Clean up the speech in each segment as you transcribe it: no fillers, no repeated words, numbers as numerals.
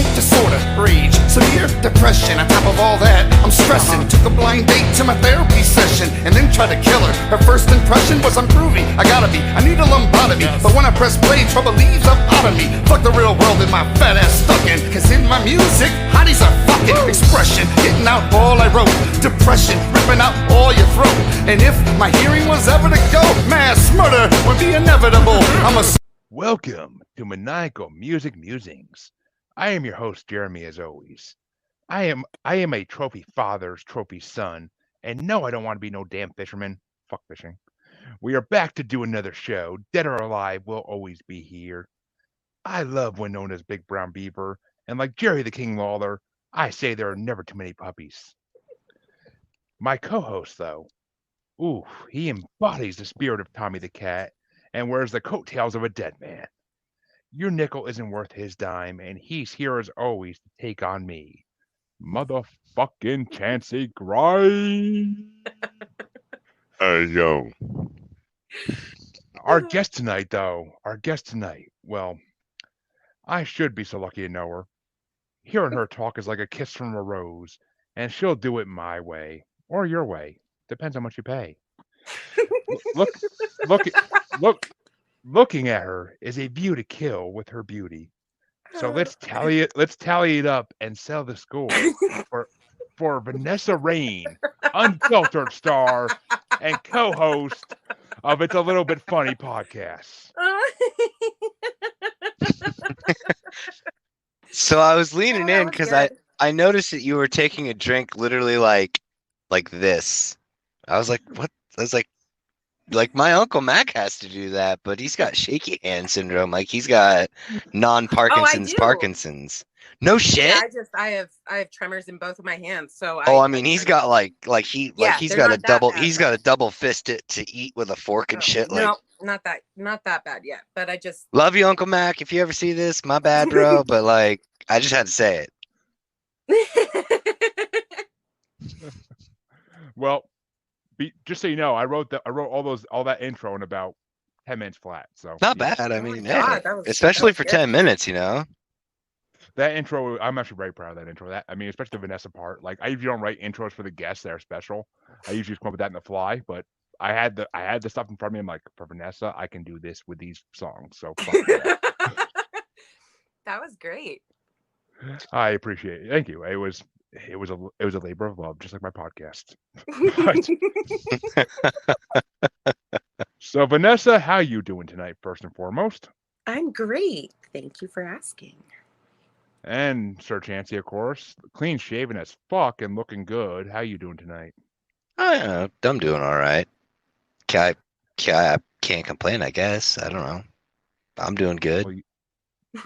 panic disorder, rage, severe depression. On top of all that, I'm stressing. Took a blind date to my therapy session and then tried to kill her. Her first impression was I'm groovy, I need a lumbotomy. But when I press play, trouble leaves up out of me. Fuck the real world and my fat ass stuck in. Cause in my music, hotties are fucking expression. Getting out all I wrote, depression, ripping out all your throat. And if my hearing was ever to go, mass murder would be inevitable. Welcome to Maniacal Music Musings. I am your host, Jeremy, as always. I am a trophy father's trophy son, and no, I don't want to be no damn fisherman. Fuck fishing. We are back to do another show. Dead or alive, we'll always be here. I love when known as Big Brown Beaver, and like Jerry the King Lawler, I say there are never too many puppies. My co-host, though, he embodies the spirit of Tommy the Cat and wears the coattails of a dead man. Your nickel isn't worth his dime, and he's here as always to take on me. Motherfucking Chancy Grind. Yo. Our guest tonight, well, I should be so lucky to know her. Hearing her talk is like a kiss from a rose, and she'll do it my way, or your way. Depends how much you pay. Looking at her is a view to kill with her beauty. So let's tally it up and sell the score for Vanessa Rayne, Unfiltrd star and co-host of It's a Little Bit Funny podcast. So I was leaning in because I noticed that you were taking a drink literally like this. I was like, what? I was like my Uncle Mac has to do that, but he's got shaky hand syndrome. Like he's got non-Parkinson's Parkinson's. No shit. Yeah, I have tremors in both of my hands. So he's got he's got a double fist to eat with a fork and shit. No, not that bad yet. But I just love you, Uncle Mac. If you ever see this, my bad, bro. But like, I just had to say it. Well, just so you know, I wrote all that intro in about 10 minutes flat. So not bad. I mean, especially for 10 minutes, you know. That intro, I'm actually very proud of that intro. Especially the Vanessa part. Like I usually don't write intros for the guests that are special. I usually just come up with that in the fly. But I had the stuff in front of me. I'm like, for Vanessa, I can do this with these songs. So that was great. I appreciate it. Thank you. It was a labor of love, just like my podcast. So Vanessa, how you doing tonight, first and foremost? I'm great. Thank you for asking. And Sir Chancy, of course, clean shaven as fuck and looking good. How you doing tonight? I'm doing all right. I can't complain, I guess. I don't know. I'm doing good. Well,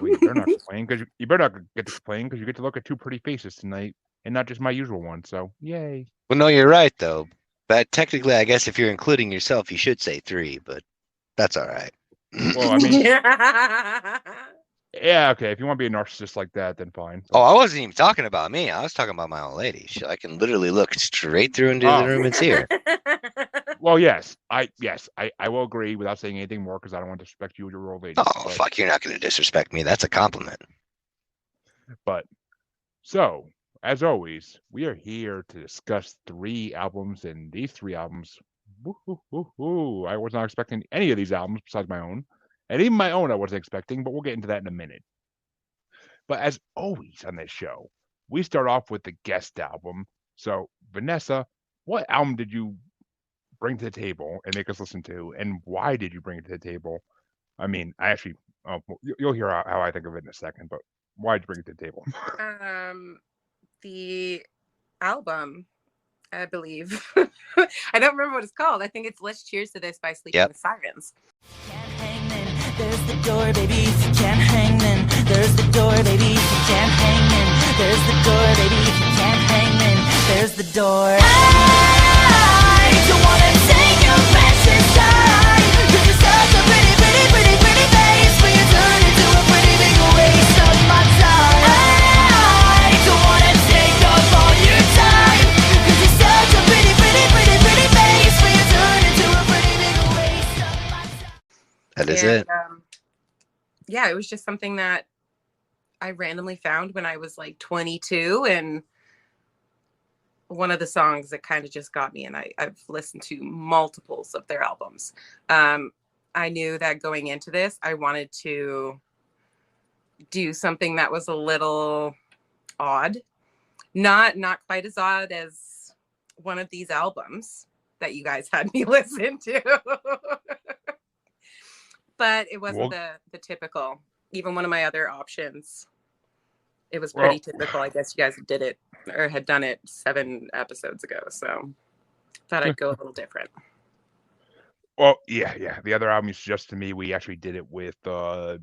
you better not complain because you better not get to complain because you get to look at two pretty faces tonight and not just my usual one. So yay. Well, no, you're right though. But technically, I guess if you're including yourself, you should say 3. But that's all right. Well, I mean, yeah, okay. If you want to be a narcissist like that, then fine. Oh, I wasn't even talking about me. I was talking about my old lady. I can literally look straight through into the room and see her. Well, yes, I will agree without saying anything more because I don't want to disrespect you or your old lady. Oh, fuck! You're not going to disrespect me. That's a compliment. But so, as always, we are here to discuss 3 albums, and these 3 albums, I was not expecting any of these albums besides my own. And even my own I wasn't expecting, but we'll get into that in a minute. But as always on this show, we start off with the guest album. So, Vanessa, what album did you bring to the table and make us listen to, and why did you bring it to the table? I mean, you'll hear how I think of it in a second, but why did you bring it to the table? The album, I believe. I don't remember what it's called. I think it's Let's Cheers to This by Sleeping with Sirens. There's the door, baby, if you can't hang then. There's the door, baby, if you can't hang then. There's the door, baby, if you can't hang then. There's the door. I don't wanna take your precious time. Cause you're such a pretty, pretty, pretty, pretty face. But you turn into a pretty big waste of my time. I don't wanna take up all your time. Cause you're such a pretty, pretty, pretty, pretty face. But you turn into a pretty big waste of my time. That is it. Yeah, it was just something that I randomly found when I was like 22, and one of the songs that kind of just got me, and I've listened to multiples of their albums. I knew that going into this, I wanted to do something that was a little odd, not quite as odd as one of these albums that you guys had me listen to, but it wasn't the typical. Even one of my other options, it was pretty typical. I guess you guys did it or had done it 7 episodes ago, so thought I'd go a little different. Well, yeah. The other album you suggested to me, we actually did it with the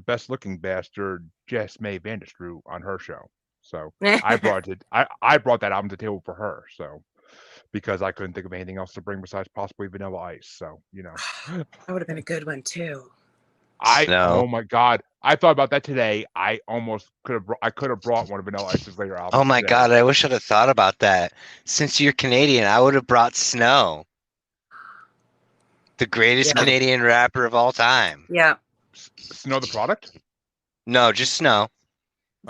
best looking bastard, Jess May Vanderstrew, on her show. So I brought that album to the table for her. So because I couldn't think of anything else to bring besides possibly Vanilla Ice. So that would have been a good one too. Oh my God, I thought about that today. I almost could have brought one of Vanilla Ice's later albums. Oh my God, I wish I'd have thought about that. Since you're Canadian, I would have brought Snow, the greatest Canadian rapper of all time. Yeah. Snow the product? No, just Snow.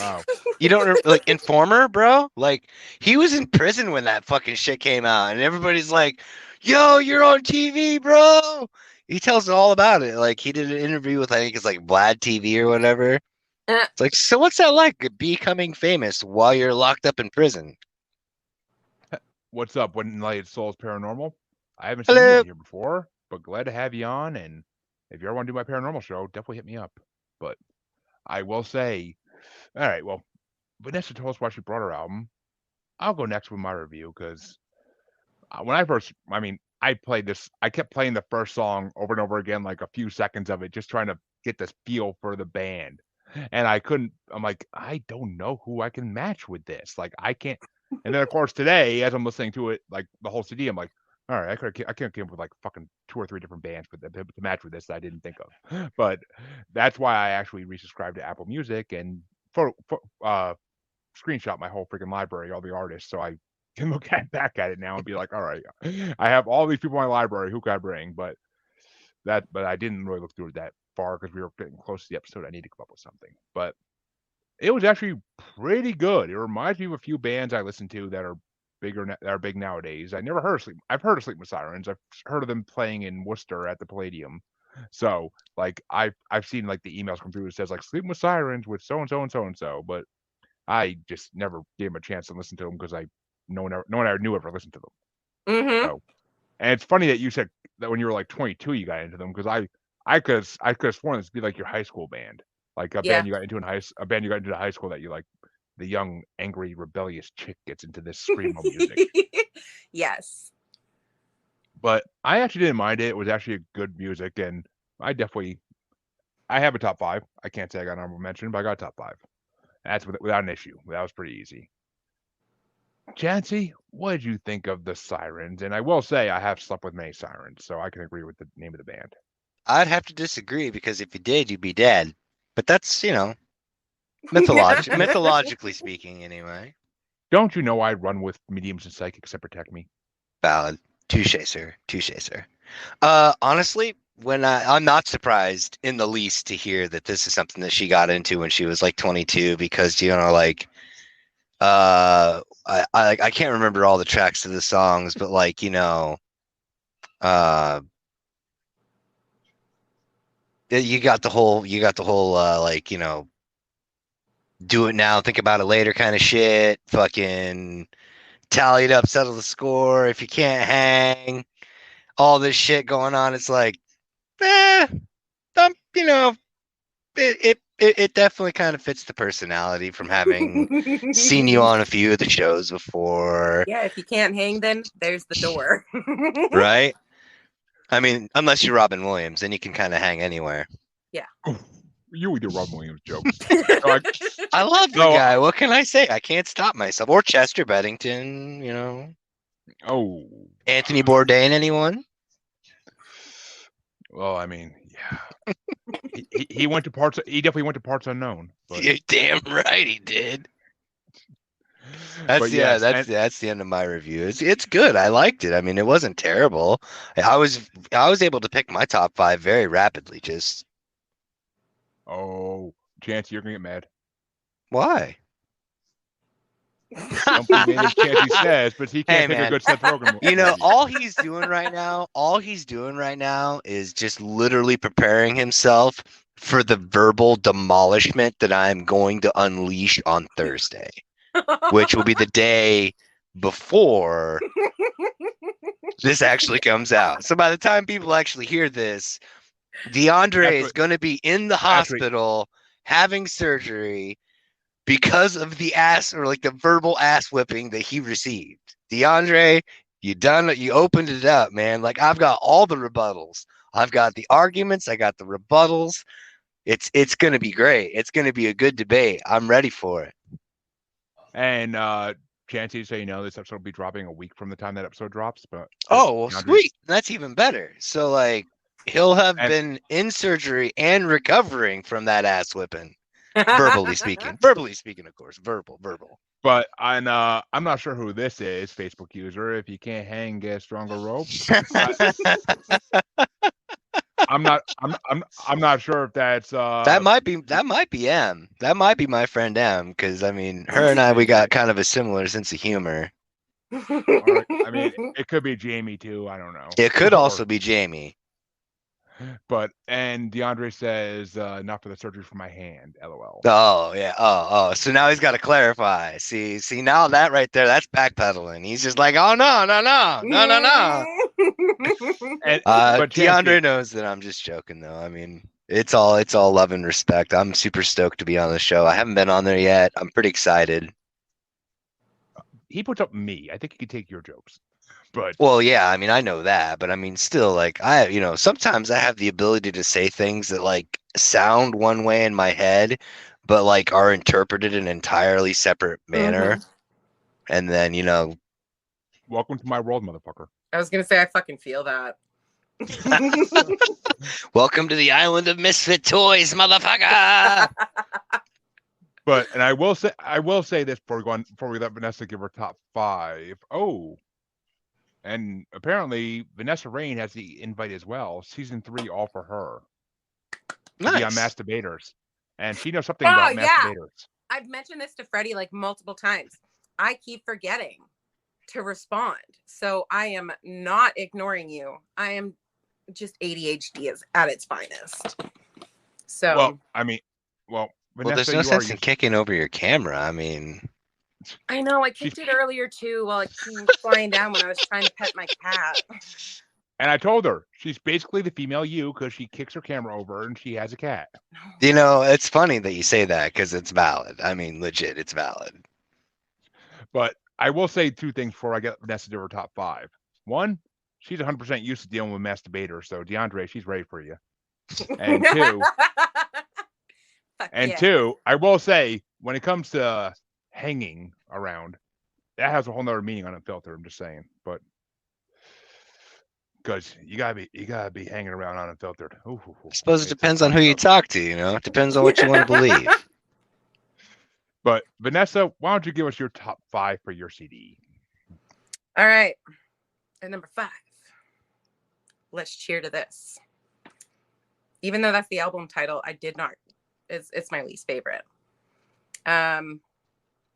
Oh. You don't like Informer, bro? Like, he was in prison when that fucking shit came out, and everybody's like, "Yo, you're on TV, bro." He tells all about it. Like, he did an interview with, I think it's like Vlad TV or whatever. It's like, so what's that like, becoming famous while you're locked up in prison? What's up, When Light Souls Paranormal? I haven't seen you on here before, but glad to have you on. And if you ever want to do my paranormal show, definitely hit me up. But I will say, all right, well, Vanessa told us why she brought her album. I'll go next with my review because when I kept playing the first song over and over again, like a few seconds of it, just trying to get this feel for the band. And I'm like, I don't know who I can match with this. Like, I can't. And then, of course, today, as I'm listening to it, like the whole CD, I'm like, all right, I can't come up with like fucking 2 or 3 different bands to match with this that I didn't think of. But that's why I actually resubscribed to Apple Music and screenshot my whole freaking library, all the artists, so I can look back at it now and be like, all right, I have all these people in my library. Who can I bring? But I didn't really look through it that far because we were getting close to the episode. I need to come up with something, but it was actually pretty good. It reminds me of a few bands I listen to that are big nowadays. I've heard of Sleep with Sirens. I've heard of them playing in Worcester at the Palladium. So like I've seen like the emails come through that says like Sleep with Sirens with so and so and so and so, but I just never gave them a chance to listen to them because no one I knew ever listened to them. Mm-hmm. So, and it's funny that you said that when you were like 22 you got into them, because I could have sworn this would be like your high school band, like a band you got into in high school that you like, the young, angry, rebellious chick gets into this screamo music. Yes. But I actually didn't mind it. It was actually good music, and I have a top 5. I can't say I got an honorable mention, but I got a top 5. That's without an issue. That was pretty easy. Chancy, what did you think of the Sirens? And I will say I have slept with many Sirens, so I can agree with the name of the band. I'd have to disagree, because if you did, you'd be dead. But that's, mythologically speaking, anyway. Don't you know I run with mediums and psychics that protect me? Valid. Touche, sir. Touche, sir. Honestly, when I'm not surprised in the least to hear that this is something that she got into when she was like 22, because I can't remember all the tracks of the songs, but like you got the whole do it now, think about it later kind of shit. Fucking tally it up, settle the score. If you can't hang, all this shit going on. It's like, it definitely kind of fits the personality from having seen you on a few of the shows before. Yeah, if you can't hang, then there's the door. Right? I mean, unless you're Robin Williams, then you can kind of hang anywhere. Yeah. You with your Robin Williams joke. I love the guy. What can I say? I can't stop myself. Or Chester Bennington, Oh. Anthony Bourdain, anyone? Well, I mean, yeah. he went to parts. He definitely went to parts unknown. But... You're damn right he did. That's the end of my review. It's good. I liked it. I mean, it wasn't terrible. I was able to pick my top 5 very rapidly. Just Chancy, you're gonna get mad. Don't be mad as Chancy says, but he can't Hey, take a man. good Seth Rogen. You know, movie. all he's doing right now is just literally preparing himself for the verbal demolishment that I'm going to unleash on Thursday, which will be the day before this actually comes out. So by the time people actually hear this, DeAndre is going to be in the hospital having surgery because of the ass or like the verbal ass whipping that he received. DeAndre, you opened it up, man. Like I've got all the rebuttals. I've got the arguments, I got the rebuttals. It's going to be great. It's going to be a good debate. I'm ready for it. And Chancy, so you know, this episode will be dropping a week from the time that episode drops. But oh, well, sweet. That's even better. So like he'll have been in surgery and recovering from that ass whipping. Verbally speaking, of course, verbal. But I'm not sure who this is, Facebook user. If you can't hang, get a stronger rope. I'm not sure if that's that might be M. That might be my friend M, because I mean, her and I, we got kind of a similar sense of humor. Or, I mean, it could be Jamie too. I don't know. It could also be Jamie. But and DeAndre says, not for the surgery for my hand, LOL. Oh yeah. Oh. So now he's got to clarify. See now that right there, that's backpedaling. He's just like, oh no. But DeAndre knows that I'm just joking though. I mean, it's all love and respect. I'm super stoked to be on the show. I haven't been on there yet. I'm pretty excited. He puts up me. I think he could take your jokes. But well, yeah, I mean, I know that, but I mean, still, like, sometimes I have the ability to say things that like sound one way in my head, but like are interpreted in an entirely separate manner. Mm-hmm. And then, welcome to my world, motherfucker. I was gonna say I fucking feel that. Welcome to the island of misfit toys, motherfucker. And I will say this before we let Vanessa give her top 5. Oh. And apparently, Vanessa Rayne has the invite as well. Season 3, all for her. Nice. To be on Masturbators. And she knows something about Masturbators. I've mentioned this to Freddie like multiple times. I keep forgetting to respond. So I am not ignoring you. I am just ADHD at its finest. So. Vanessa, there's no sense in kicking over your camera. I mean. I know, I kicked it earlier too while it came flying down when I was trying to pet my cat. And I told her she's basically the female you because she kicks her camera over and she has a cat. It's funny that you say that because it's valid. I mean, legit, it's valid. But I will say 2 things before I get Vanessa to her top 5. 1, she's 100% used to dealing with masturbators, so DeAndre, she's ready for you. And 2, I will say when it comes to hanging around, that has a whole nother meaning on Unfiltrd. I'm just saying, but because you gotta be hanging around on Unfiltrd. I suppose it depends on who you talk to. It depends on what you want to believe. But Vanessa, why don't you give us your top 5 for your CD? All right, at number 5, let's cheer to this. Even though that's the album title, I did not. It's my least favorite.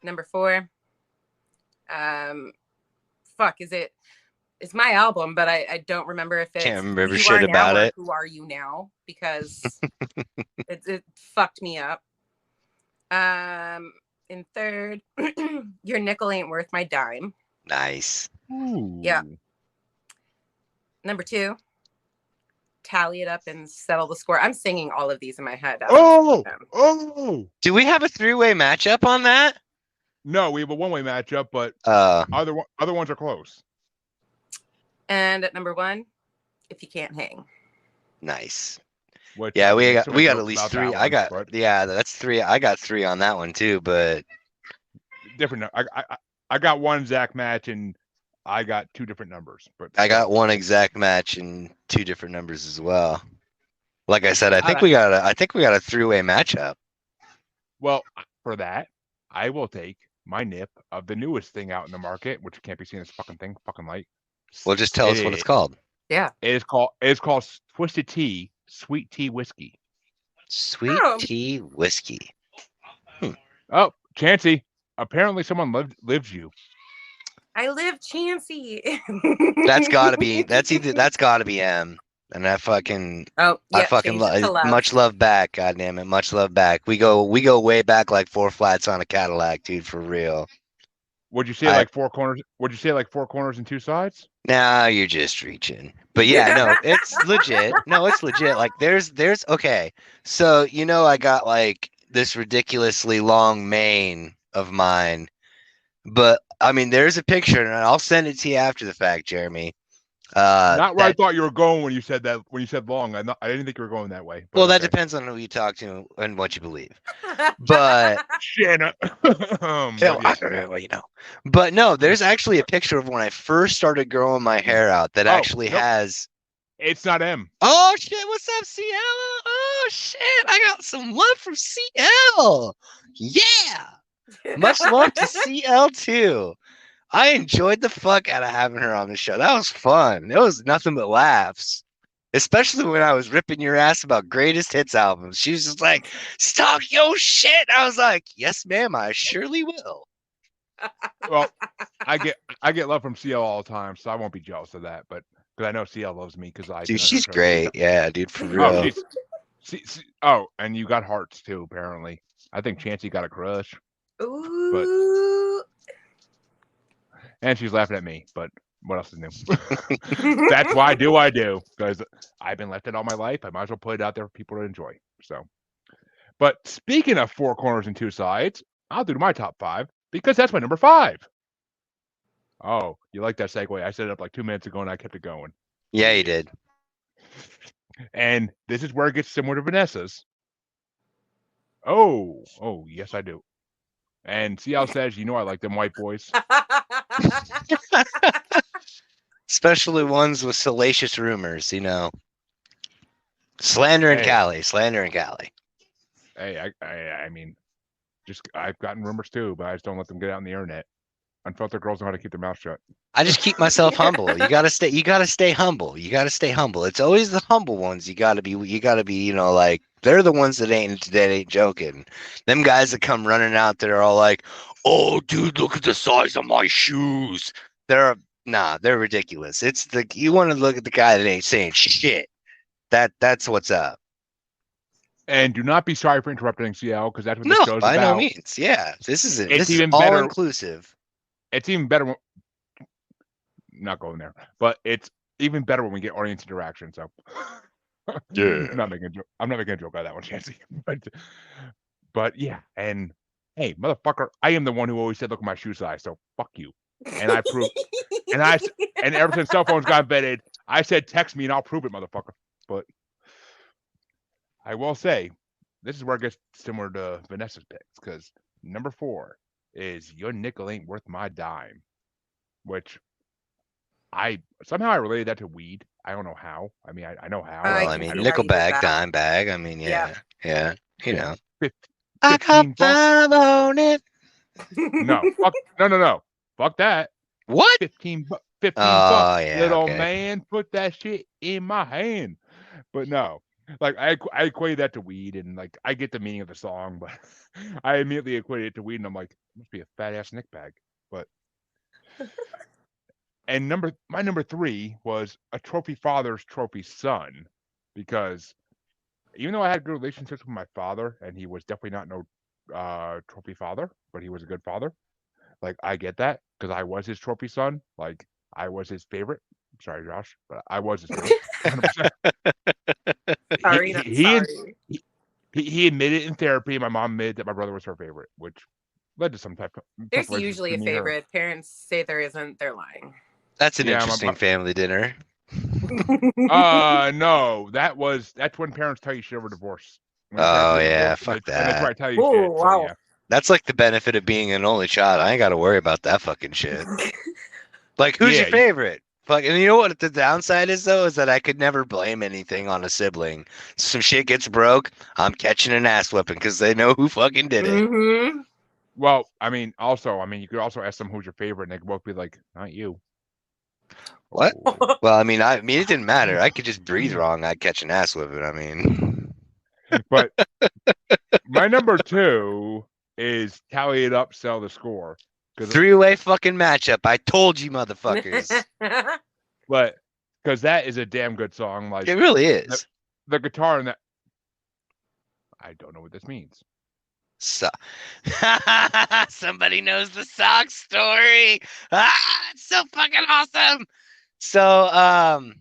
Number 4, it's my album, but I don't remember if it's can't remember shit about it. Who Are You Now? Because it fucked me up. In 3rd, Your Nickel Ain't Worth My Dime. Nice. Ooh. Yeah. Number 2, Tally It Up and Settle the Score. I'm singing all of these in my head. Oh! Do we have a 3-way matchup on that? No, we have a 1-way matchup, but other ones are close. And at number 1, If You Can't Hang. Nice. Which, yeah, we got at least 3. That's 3. I got 3 on that one too, but different. I got 1 exact match and I got 2 different numbers. But I got 1 exact match and 2 different numbers as well. Like I said, I think we got a 3-way matchup. Well, for that, I will take my nip of the newest thing out in the market, which can't be seen as fucking light. Well, just tell us what it's called. Yeah. It's called Twisted Tea Sweet Tea Whiskey. Sweet tea whiskey. Oh, Chancy. Apparently, someone lives you. I live Chancy. That's gotta be. That's gotta be M. And I fucking Change it to love. much love back. God damn it, much love back. We go way back like 4 flats on a Cadillac, dude, for real. Would you say like 4 corners? Would you say like 4 corners and 2 sides? Nah, you're just reaching. But yeah, no, it's legit. No, it's legit. Like there's okay. So I got like this ridiculously long mane of mine. But I mean, there's a picture, and I'll send it to you after the fact, Jeremy. Not where I thought you were going when you said that. When you said long, I didn't think you were going that way. Well, that depends on who you talk to and what you believe. But Shanna. But no, there's actually a picture of when I first started growing my hair out that actually has. It's not M. Oh shit! What's up, CL? Oh shit! I got some love from CL. Yeah. Much love to CL too. I enjoyed the fuck out of having her on the show. That was fun. It was nothing but laughs. Especially when I was ripping your ass about greatest hits albums. She was just like, "Stalk your shit." I was like, "Yes, ma'am, I surely will." Well, I get love from CL all the time, so I won't be jealous of that. But because I know CL loves me, because I. Dude, she's great. Yeah, dude, for real. And you got hearts too. Apparently, I think Chancy got a crush. Ooh. And she's laughing at me, but what else is new? That's why I do, because I've been left it all my life. I might as well put it out there for people to enjoy. So, but speaking of 4 corners and 2 sides, I'll do my top 5 because that's my number 5. Oh, you like that segue? I set it up like 2 minutes ago and I kept it going. Yeah, you did. And this is where it gets similar to Vanessa's. Oh, yes, I do. And CL says, I like them white boys. Especially ones with salacious rumors, Slander and Cali. Hey, I mean, I've gotten rumors too, but I just don't let them get out on the internet. Unfiltrd girls know how to keep their mouth shut. I just keep myself humble. You gotta stay humble. It's always the humble ones. You gotta be, like, they're the ones that ain't joking. Them guys that come running out that are all like, "Oh, dude, look at the size of my shoes." They're ridiculous. You want to look at the guy that ain't saying shit. That's what's up. And do not be sorry for interrupting CL, because that's what the show's about. By no means. Yeah, this is even all better, inclusive. It's even better. Not going there, but it's even better when we get audience interaction. So, yeah, I'm not making a joke out of that one, Chancy. But yeah, and hey, motherfucker, I am the one who always said, "Look at my shoe size." So fuck you. And I prove. and ever since cell phones got invented, I said, "Text me and I'll prove it, motherfucker." But I will say, this is where it gets similar to Vanessa's picks, because number 4 is "Your Nickel Ain't Worth My Dime," which I related that to weed. I don't know how. I mean, I know how. Well, I mean, nickel bag, dime bag. I mean, yeah. I got $5 on it. No, fuck that. What? 15 bucks. Yeah, little man, put that shit in my hand. But no, like I equate that to weed, and like I get the meaning of the song, but I immediately equate it to weed, and I'm like, it must be a fat ass nick bag. But and my number 3 was a trophy father's trophy son, because even though I had good relationships with my father, and he was definitely not no trophy father, but he was a good father. Like, I get that, because I was his trophy son. Like, I was his favorite. Sorry, Josh, but I was his favorite. 100%. He admitted in therapy, and my mom admitted that my brother was her favorite, which led to some type of... There's usually a favorite. Parents say there isn't, they're lying. That's an interesting family dinner. No, that's when parents tell you shit over divorce. Oh yeah, fuck that. That's where I tell you shit. Wow. So, yeah. That's like the benefit of being an only child. I ain't got to worry about that fucking shit. Like, who's your favorite? Fuck, and you know what the downside is, though, is that I could never blame anything on a sibling. Some shit gets broke, I'm catching an ass whipping because they know who fucking did it. Mm-hmm. Well, I mean, you could also ask them who's your favorite, and they could both be like, not you. What? Well, I mean, it didn't matter. I could just breathe wrong. I'd catch an ass whipping. I mean, but my number 2 is Tally It Up, Sell the Score. Three-way fucking matchup. I told you, motherfuckers. But because that is a damn good song. Like It really is. The guitar in that. I don't know what this means. So somebody knows the sock story. It's so fucking awesome. So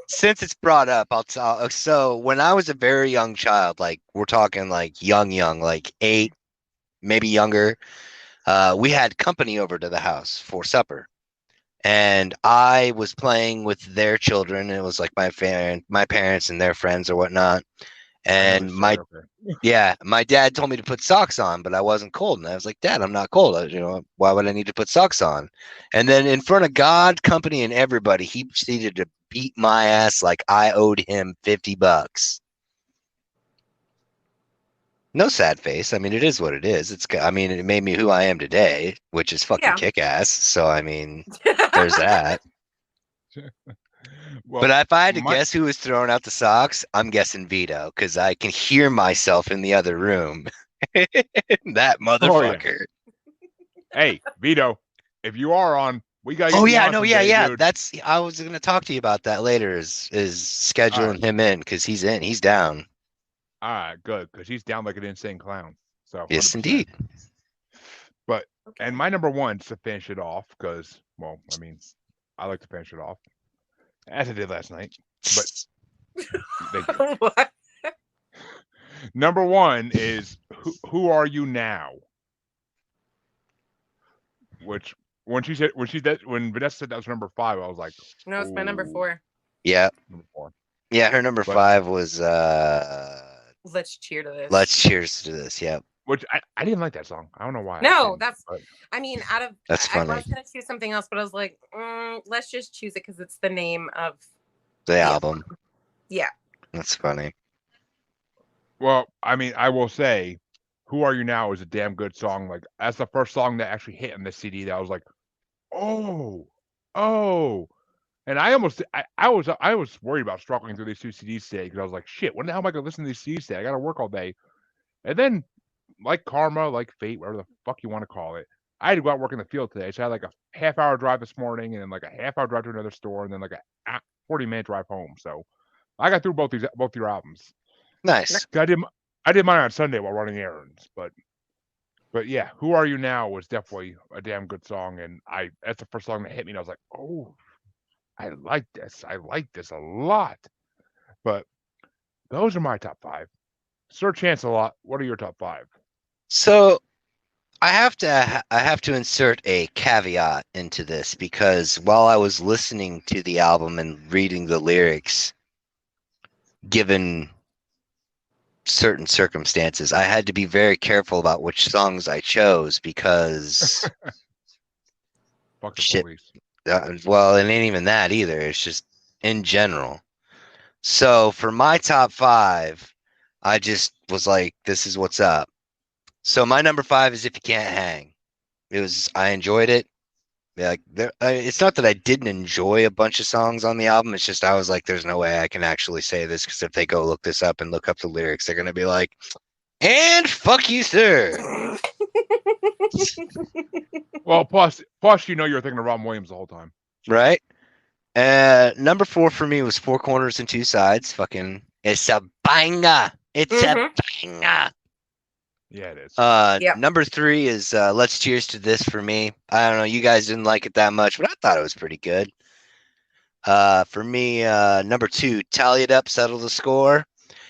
since it's brought up, I'll tell. So when I was a very young child, like we're talking like young, like 8, maybe younger, we had company over to the house for supper. And I was playing with their children. It was like my parents and their friends or whatnot. And my dad told me to put socks on, but I wasn't cold. And I was like, Dad, I'm not cold. Why would I need to put socks on? And then in front of God, company, and everybody, he proceeded to beat my ass like I owed him $50. No sad face. I mean, it is what it is. It made me who I am today, which is fucking kick ass. So, I mean, there's that. Well, but if I had to guess who was throwing out the socks, I'm guessing Vito, because I can hear myself in the other room. That motherfucker. Hey, Vito, if you are on, we got you. Oh yeah, no, yeah. Dude. I was gonna talk to you about that later. Is scheduling him in, because he's in. He's down. All right, good, because he's down like an insane clown. So yes, 100%. Indeed. But and my number one to finish it off, because I like to finish it off, as I did last night. But thank you. What? Number one is Who Are You Now? Which when Vanessa said that was number 5, I was like, no, it's my number 4. Yeah. Number 4. Yeah, her number 5 was Let's Cheer to This. Let's Cheers to This, yeah. Which I didn't like that song. I don't know why. No, that's funny. That's funny. I was gonna choose something else, but I was like, let's just choose it because it's the name of the album. Yeah. That's funny. Well, I will say, Who Are You Now is a damn good song. Like, that's the first song that actually hit on the CD that I was like, oh. And I was worried about struggling through these 2 CDs today, because I was like, shit, when the hell am I going to listen to these CDs today? I got to work all day. And then, like karma, like fate, whatever the fuck you want to call it, I had to go out and work in the field today. So I had like a half-hour drive this morning, and then like a half-hour drive to another store, and then like a 40-minute drive home. So I got through both your albums. Nice. I did mine on Sunday while running errands, but yeah, Who Are You Now was definitely a damn good song, and that's the first song that hit me, and I was like, oh, I like this. I like this a lot. But those are my top 5. Sir Chance-a-Lot, what are your top 5? So I have to insert a caveat into this, because while I was listening to the album and reading the lyrics, given certain circumstances, I had to be very careful about which songs I chose, because Fuck the shit. police. Well, it ain't even that either. It's just in general. So for my top 5, I just was like, this is what's up. So my number 5 is If You Can't Hang. I enjoyed it. Like, it's not that I didn't enjoy a bunch of songs on the album. It's just I was like, there's no way I can actually say this, because if they go look this up and look up the lyrics, they're gonna be like, and fuck you, sir. Well, plus, you know, you're thinking of Robin Williams the whole time, right? Number 4 for me was Four Corners and Two Sides. Fucking, it's a banger. It's a banger. Yeah, it is. Number 3 is Let's Cheers to This for me. I don't know, you guys didn't like it that much, but I thought it was pretty good. For me, number 2, Tally It Up, Settle the Score.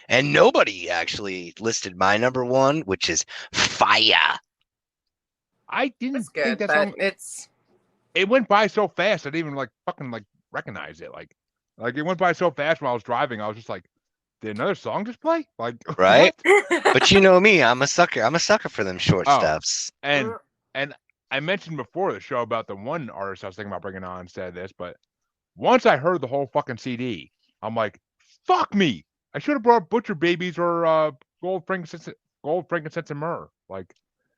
And nobody actually listed my number 1, which is Fire. I didn't think that but song. It went by so fast, I didn't even fucking recognize it. Like it went by so fast when I was driving. I was just like, did another song just play? Like, right? But you know me, I'm a sucker. I'm a sucker for them short stuffs. And I mentioned before the show about the one artist I was thinking about bringing on instead of this, but once I heard the whole fucking CD, I'm like, fuck me. I should have brought Butcher Babies or Gold, Frankincense, and Myrrh. Like,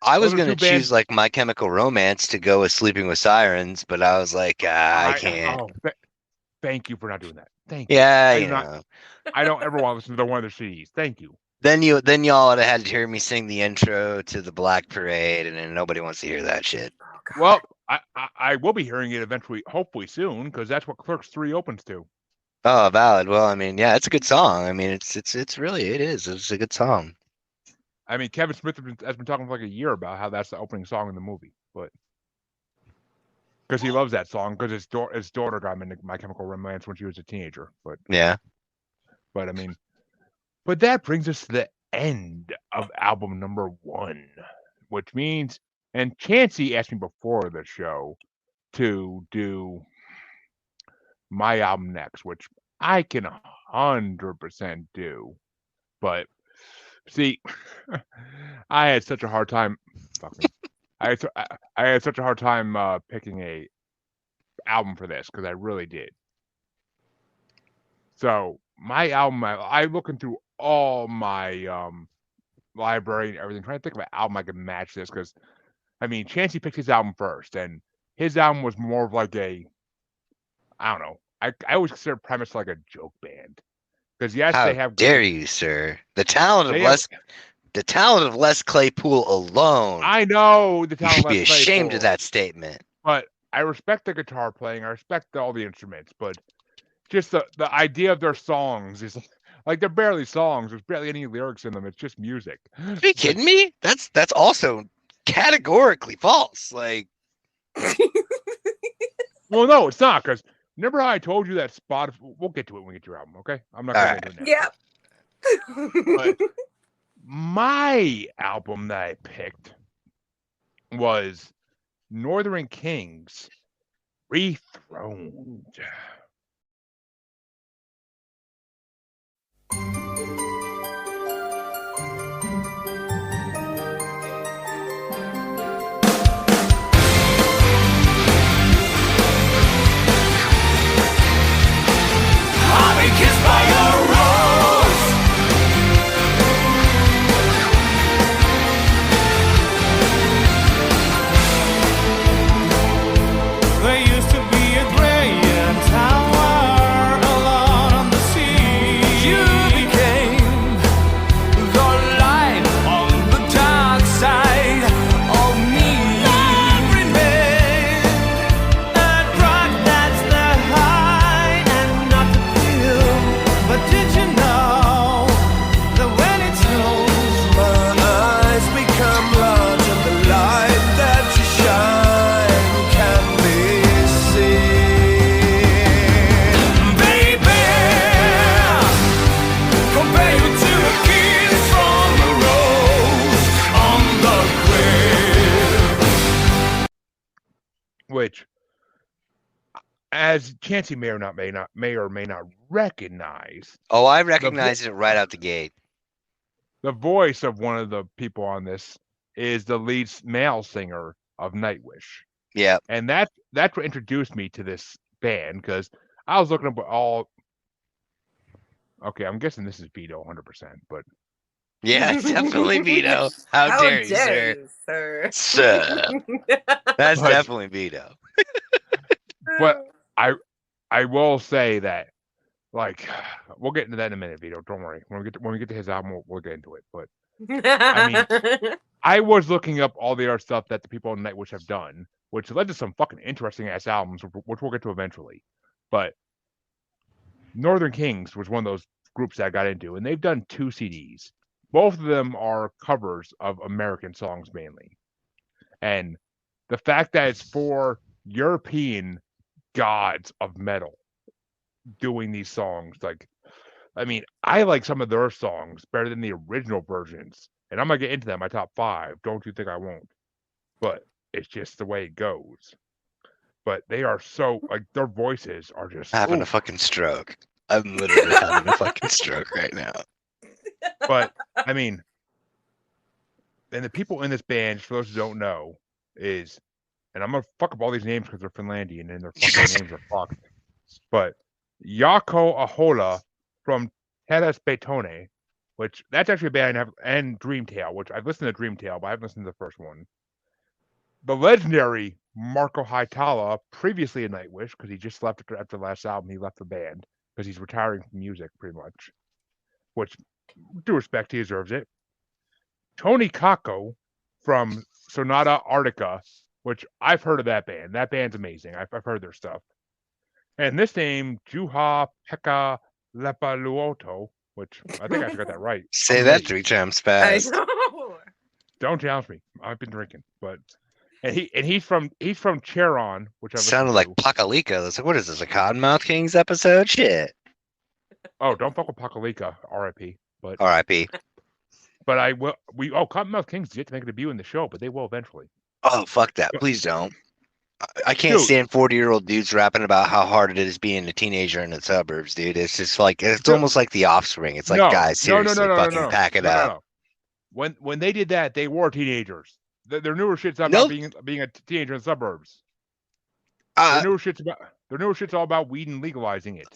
I was going to choose like My Chemical Romance to go with Sleeping with Sirens, but I was like, I can't. Thank you for not doing that. Thank you. Yeah, I don't ever want to listen to one of their CDs. Thank you. Then y'all would have had to hear me sing the intro to the Black Parade, and then nobody wants to hear that shit. Oh, God. Well, I will be hearing it eventually, hopefully soon, because that's what Clerks 3 opens to. Oh, valid. Well, I mean, yeah, it's a good song. I mean, it's really it is. It's a good song. I mean, Kevin Smith has been talking for like a year about how that's the opening song in the movie, but because he loves that song, because his daughter got him into My Chemical Romance when she was a teenager. But Yeah. I mean, but that brings us to the end of album number 1, which means, and Chancy asked me before the show to do my album next, which I can 100% do. But see, I had such a hard time. I had such a hard time picking a album for this, because I really did. So my album, I looking through all my library and everything, trying to think of an album I could match this, because I mean, Chancey picked his album first, and his album was more of like I don't know. I always consider Primus like a joke band, because yes, How they have dare you, sir? The talent of They have- Les Claypool alone. I know the You talent. should be ashamed of that statement. But I respect the guitar playing. I respect all the instruments, but just the idea of their songs is like they're barely songs. There's barely any lyrics in them. It's just music. Are you kidding me? That's also categorically false. Like, Well, no, it's not, because remember how I told you that Spotify. We'll get to it when we get to your album, okay? I'm not going to do it now. Yeah. But my album that I picked was Northern Kings Rethroned. I've been kissed by a rose. There used to be a gray tower alone on the sea. You became the light on the dark side of me. Love remained a drug that's the high and not the pill. But did you know that when it snows, my eyes become large and the light that you shine can be seen? Baby, compare you to a kiss from a rose on the grave. Which, as Chancey may or may not recognize, oh, I recognized it right out the gate. the voice of one of the people on this is the lead male singer of Nightwish. Yeah. And that's what introduced me to this band, because I was looking up all. Okay, I'm guessing this is Vito 100%, but Yeah, definitely Vito. How dare you, sir? you, sir? Sir. That's But- definitely Vito. But I will say that, like, we'll get into that in a minute, Vito. Don't worry. When we get to his album, we'll get into it. But I was looking up all the other stuff that the people on Nightwish have done, which led to some fucking interesting ass albums, which we'll get to eventually. But Northern Kings was one of those groups that I got into, and they've done 2 CDs. Both of them are covers of American songs mainly. And the fact that it's for European gods of metal doing these songs, like, I mean, I like some of their songs better than the original versions, and I'm gonna get into that in my top 5. Don't you think I won't? But it's just the way it goes. But they are so, like, their voices are just Having a oof. fucking stroke. I'm literally having a fucking stroke right now. But I mean, and the people in this band, for those who don't know, is, and I'm gonna fuck up all these names because they're Finlandian and their fucking names are fucked. But Jaakko Ahola from Teräs Betone, which that's actually a band I have, and Dreamtale, which I've listened to Dreamtale, but I haven't listened to the first one. The legendary Marco Haitala, previously in Nightwish, because he just left after the last album, he left the band because he's retiring from music pretty much. Which due respect, he deserves it. Tony Kakko from Sonata Arctica, which I've heard of that band. That band's amazing. I've heard their stuff. And this name, Juha Pekka Lepaluoto, which I think I actually got that right. Say I'm that amazed. 3 times I fast. know. Don't challenge me. I've been drinking, but he's from Charon, which I've Sounded listened like to. Pakalika. It's like, what is this, a Cottonmouth Kings episode? Shit. Oh, don't fuck with Pakalika, R.I.P. But R.I.P. I will. Cottonmouth Kings get to make a debut in the show, but they will eventually. Oh, fuck that. Please don't. I can't Dude. stand 40-year-old dudes rapping about how hard it is being a teenager in the suburbs, dude. It's just like, it's Dude. almost like The Offspring. It's like, No, guys, seriously, fucking pack it up. No. When they did that, they were teenagers. Their newer shit's about Nope. being a teenager in the suburbs. Uh, Their newer shit's all about weed and legalizing it.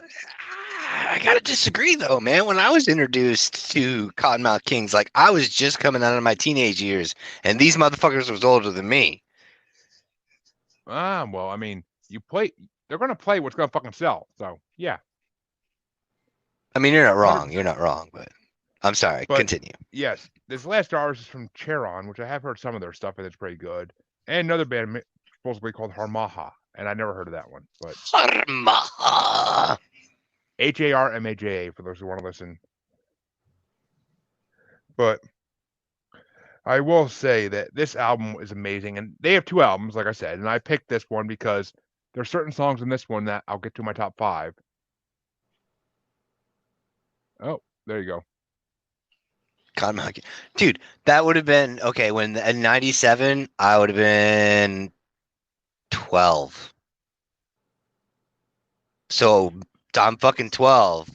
I gotta disagree though, man. When I was introduced to Cottonmouth Kings, like I was just coming out of my teenage years, and these motherfuckers was older than me. Well, I mean, they're gonna play what's gonna fucking sell. So yeah. I mean, you're not wrong. You're not wrong, but I'm sorry. But- Continue. Yes, this last artist is from Charon, which I have heard some of their stuff, and it's pretty good. And another band supposedly called Harmaha, and I never heard of that one. But Harmaha. Harmaja for those who want to listen. But I will say that this album is amazing, and they have 2 albums, like I said, and I picked this one because there's certain songs in this one that I'll get to my top 5. Oh, there you go. Cottonmouth Kings. Dude, that would have been okay. When in '97, I would have been 12. So I'm fucking 12.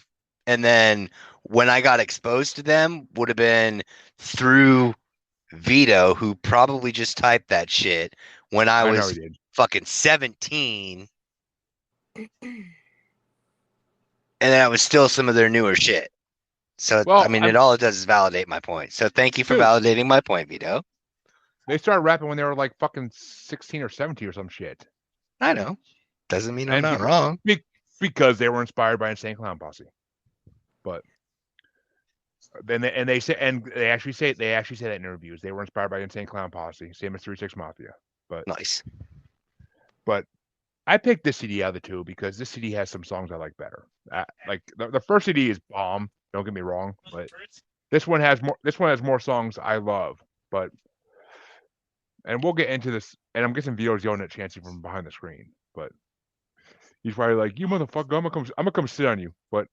And then when I got exposed to them would have been through Vito, who probably just typed that shit when I know was he did. fucking 17. And that was still some of their newer shit. So, Well, I mean, all it does is validate my point. So thank you for Dude. validating my point, Vito. They started rapping when they were like fucking 16 or 17 or some shit. I know. Doesn't mean I'm And not wrong. Because they were inspired by Insane Clown Posse. But then they actually say that in interviews. They were inspired by Insane Clown Posse, same as 3-6 Mafia. But Nice. I picked this CD out of the 2 because this CD has some songs I like better. Like the first CD is bomb. Don't get me wrong, but this one has more songs I love. And we'll get into this. And I'm guessing Vito's yelling at Chancy from behind the screen, but he's probably like, "You motherfucker, I'm gonna come sit on you." But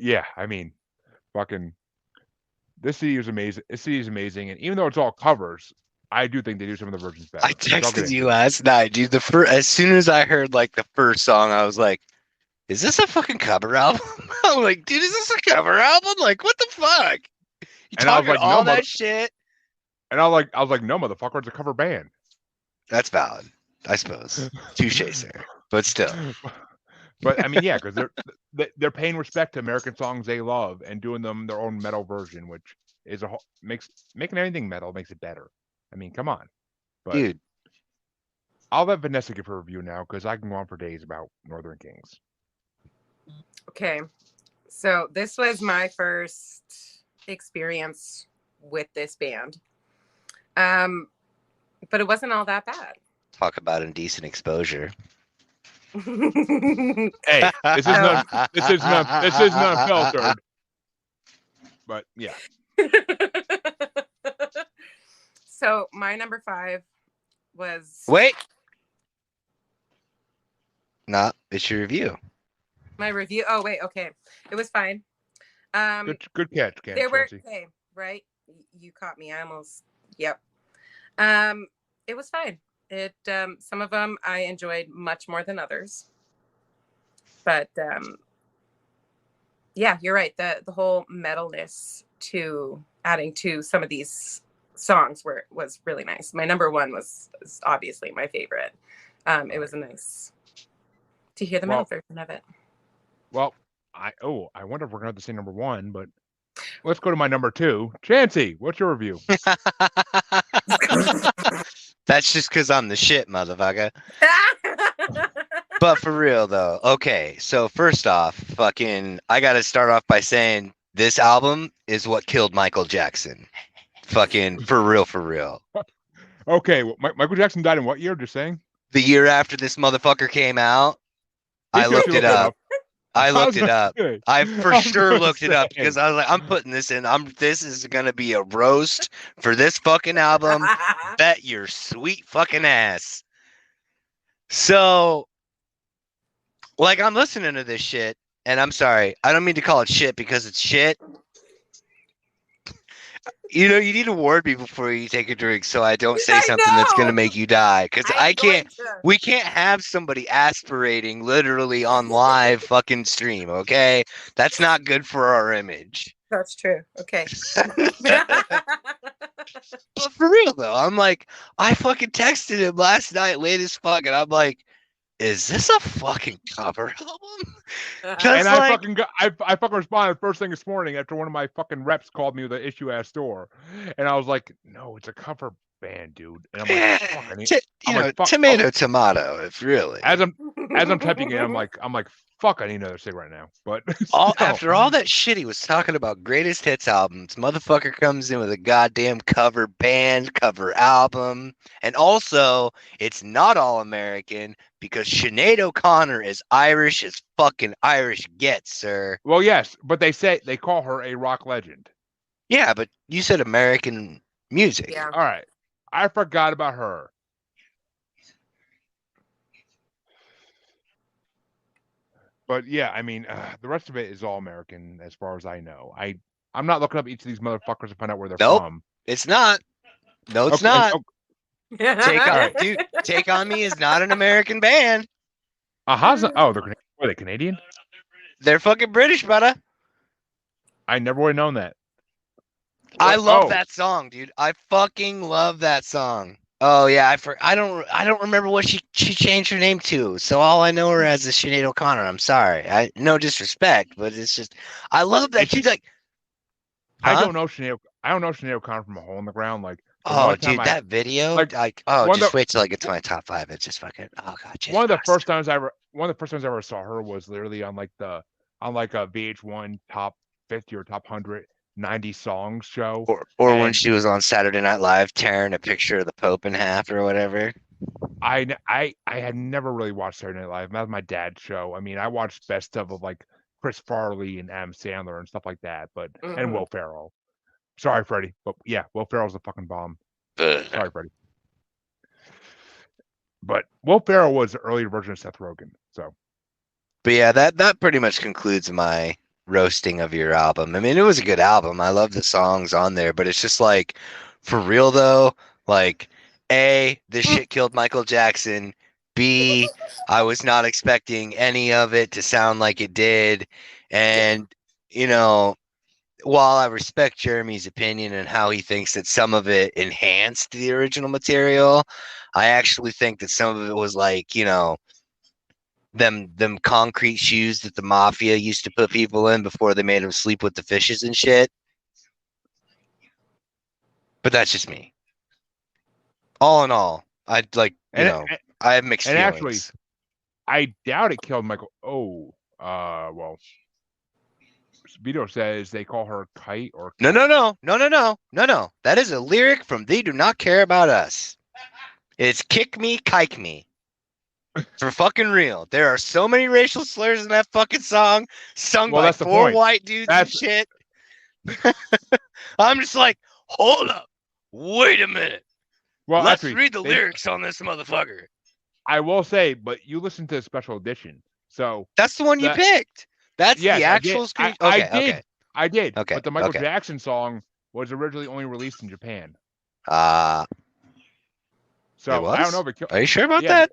yeah, I mean, fucking, this CD is amazing. This CD is amazing, and even though it's all covers, I do think they do some of the versions better. I texted you last night, dude. As soon as I heard like the first song, I was like, "Is this a fucking cover album?" I'm like, "Dude, is this a cover album? Like, what the fuck? You And I was talking like, all no, that shit?" And I was like, "No, motherfucker, it's a cover band." That's valid, I suppose. Touche, sir. But still, But I mean, yeah, because they're paying respect to American songs they love and doing them their own metal version, which is making anything metal makes it better. I mean, come on. But dude. I'll let Vanessa give her review now because I can go on for days about Northern Kings. Okay, so this was my first experience with this band, but it wasn't all that bad. Talk about indecent exposure. Hey, this is not Unfiltrd. But yeah. So my number 5 was Wait. Nah, it's your review. my review. Oh wait, okay, it was fine. Good catch, Chancy. They were okay, right? You caught me. Yep. It was fine. It some of them I enjoyed much more than others, but yeah, you're right. The whole metalness to adding to some of these songs was really nice. My number 1 was obviously my favorite. It was nice to hear the metal version of it. Well, I wonder if we're gonna have to say number 1, but let's go to my number 2. Chancy, what's your review? That's just because I'm the shit, motherfucker. But for real though, okay. So first off, fucking, I gotta start off by saying this album is what killed Michael Jackson. Fucking for real, for real. Okay, well, Michael Jackson died in what year? Just saying. The year after this motherfucker came out, He I should looked it up. I I was looked it gonna up. say. I for I was sure gonna looked it up say. because I was like, I'm putting this in. This is gonna be a roast for this fucking album. Bet your sweet fucking ass. So, like, I'm listening to this shit, and I'm sorry, I don't mean to call it shit because it's shit. You know, you need to warn me before you take a drink so I don't say something that's gonna make you die. Because I can't. We can't have somebody aspirating literally on live fucking stream. Okay, that's not good for our image. That's true. Okay. But for real though, I'm like, I fucking texted him last night late as fuck, and I'm like, is this a fucking cover album? And I fucking responded first thing this morning after one of my fucking reps called me with an issue at a store, and I was like, "No, it's a cover band, dude." And I'm like, "Fuck, I need, tomato, if really." As I'm typing it, I'm like, "Fuck, I need another cigarette now." But after all that shit he was talking about greatest hits albums, motherfucker comes in with a goddamn cover band, cover album, and also it's not all American because Sinead O'Connor is Irish as fucking Irish gets, sir. Well, yes, but they call her a rock legend. Yeah, but you said American music. Yeah. All right, I forgot about her. But yeah, I mean, the rest of it is all American as far as I know. I'm not looking up each of these motherfuckers to find out where they're from. It's not. No, it's Okay, not. okay. Dude, Take On Me is not an American band. Oh, are they Canadian? They're fucking British, brother. I never would have known that. I love that song, dude. I fucking love that song. Oh yeah, I don't remember what she changed her name to. So all I know her as is Sinead O'Connor. I'm sorry. No disrespect, but it's just I love that she's like. Huh? I don't know Sinead O'Connor from A Hole in the Ground. Like, oh dude, that video, just wait till I get to my top 5. It's just fucking one of the first times I ever saw her was literally on like a VH1 top 50 or top 100 90 songs show, or when she was on Saturday Night Live tearing a picture of the Pope in half or whatever. I had never really watched Saturday Night Live. That was my dad's show. I mean, I watched best of like Chris Farley and Adam Sandler and stuff like that, but and Will Ferrell. Sorry, Freddie, but yeah, Will Ferrell's a fucking bomb. Sorry, Freddie. But Will Ferrell was the earlier version of Seth Rogen. So, but yeah, that pretty much concludes my roasting of your album. I mean, it was a good album. I love the songs on there, but it's just like, for real though, like, A, this shit killed Michael Jackson. B, I was not expecting any of it to sound like it did. And, you know, while I respect Jeremy's opinion and how he thinks that some of it enhanced the original material, I actually think that some of it was like, you know, them concrete shoes that the mafia used to put people in before they made them sleep with the fishes and shit. But that's just me. All in all, I'd like, I have mixed feelings. Actually, I doubt it killed Michael. Well, Vito says they call her Kite or No. That is a lyric from They Do Not Care About Us. It's Kick Me, Kike Me. For fucking real. There are so many racial slurs in that fucking song, sung by 4 white dudes and shit. I'm just like, hold up. Wait a minute. Well, let's read the lyrics on this motherfucker. I will say, but you listened to the special edition. So that's the one you picked. That's the actual screen. I did. Okay. But the Michael Jackson song was originally only released in Japan. So I don't know if it killed. Are you sure about that?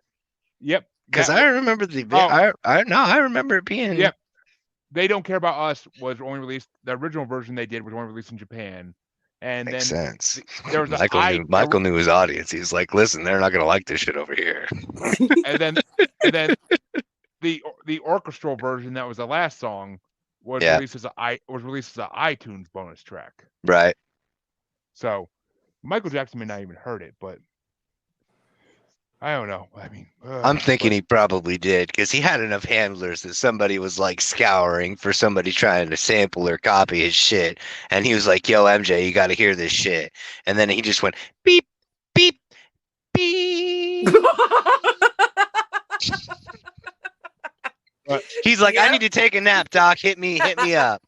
Yep. Because I remember I remember it being. Yep. They Don't Care About Us was only released. The original version they did was only released in Japan. And Makes sense. There was Michael knew his audience. He was like, "Listen, they're not gonna like this shit over here." and then the orchestral version that was the last song was released as an iTunes bonus track. Right. So Michael Jackson may not even heard it, but I don't know. I mean, I'm thinking he probably did because he had enough handlers that somebody was like scouring for somebody trying to sample or copy his shit. And he was like, yo, MJ, you got to hear this shit. And then he just went beep, beep, beep. He's like, I Yep. need to take a nap, Doc. Hit me up.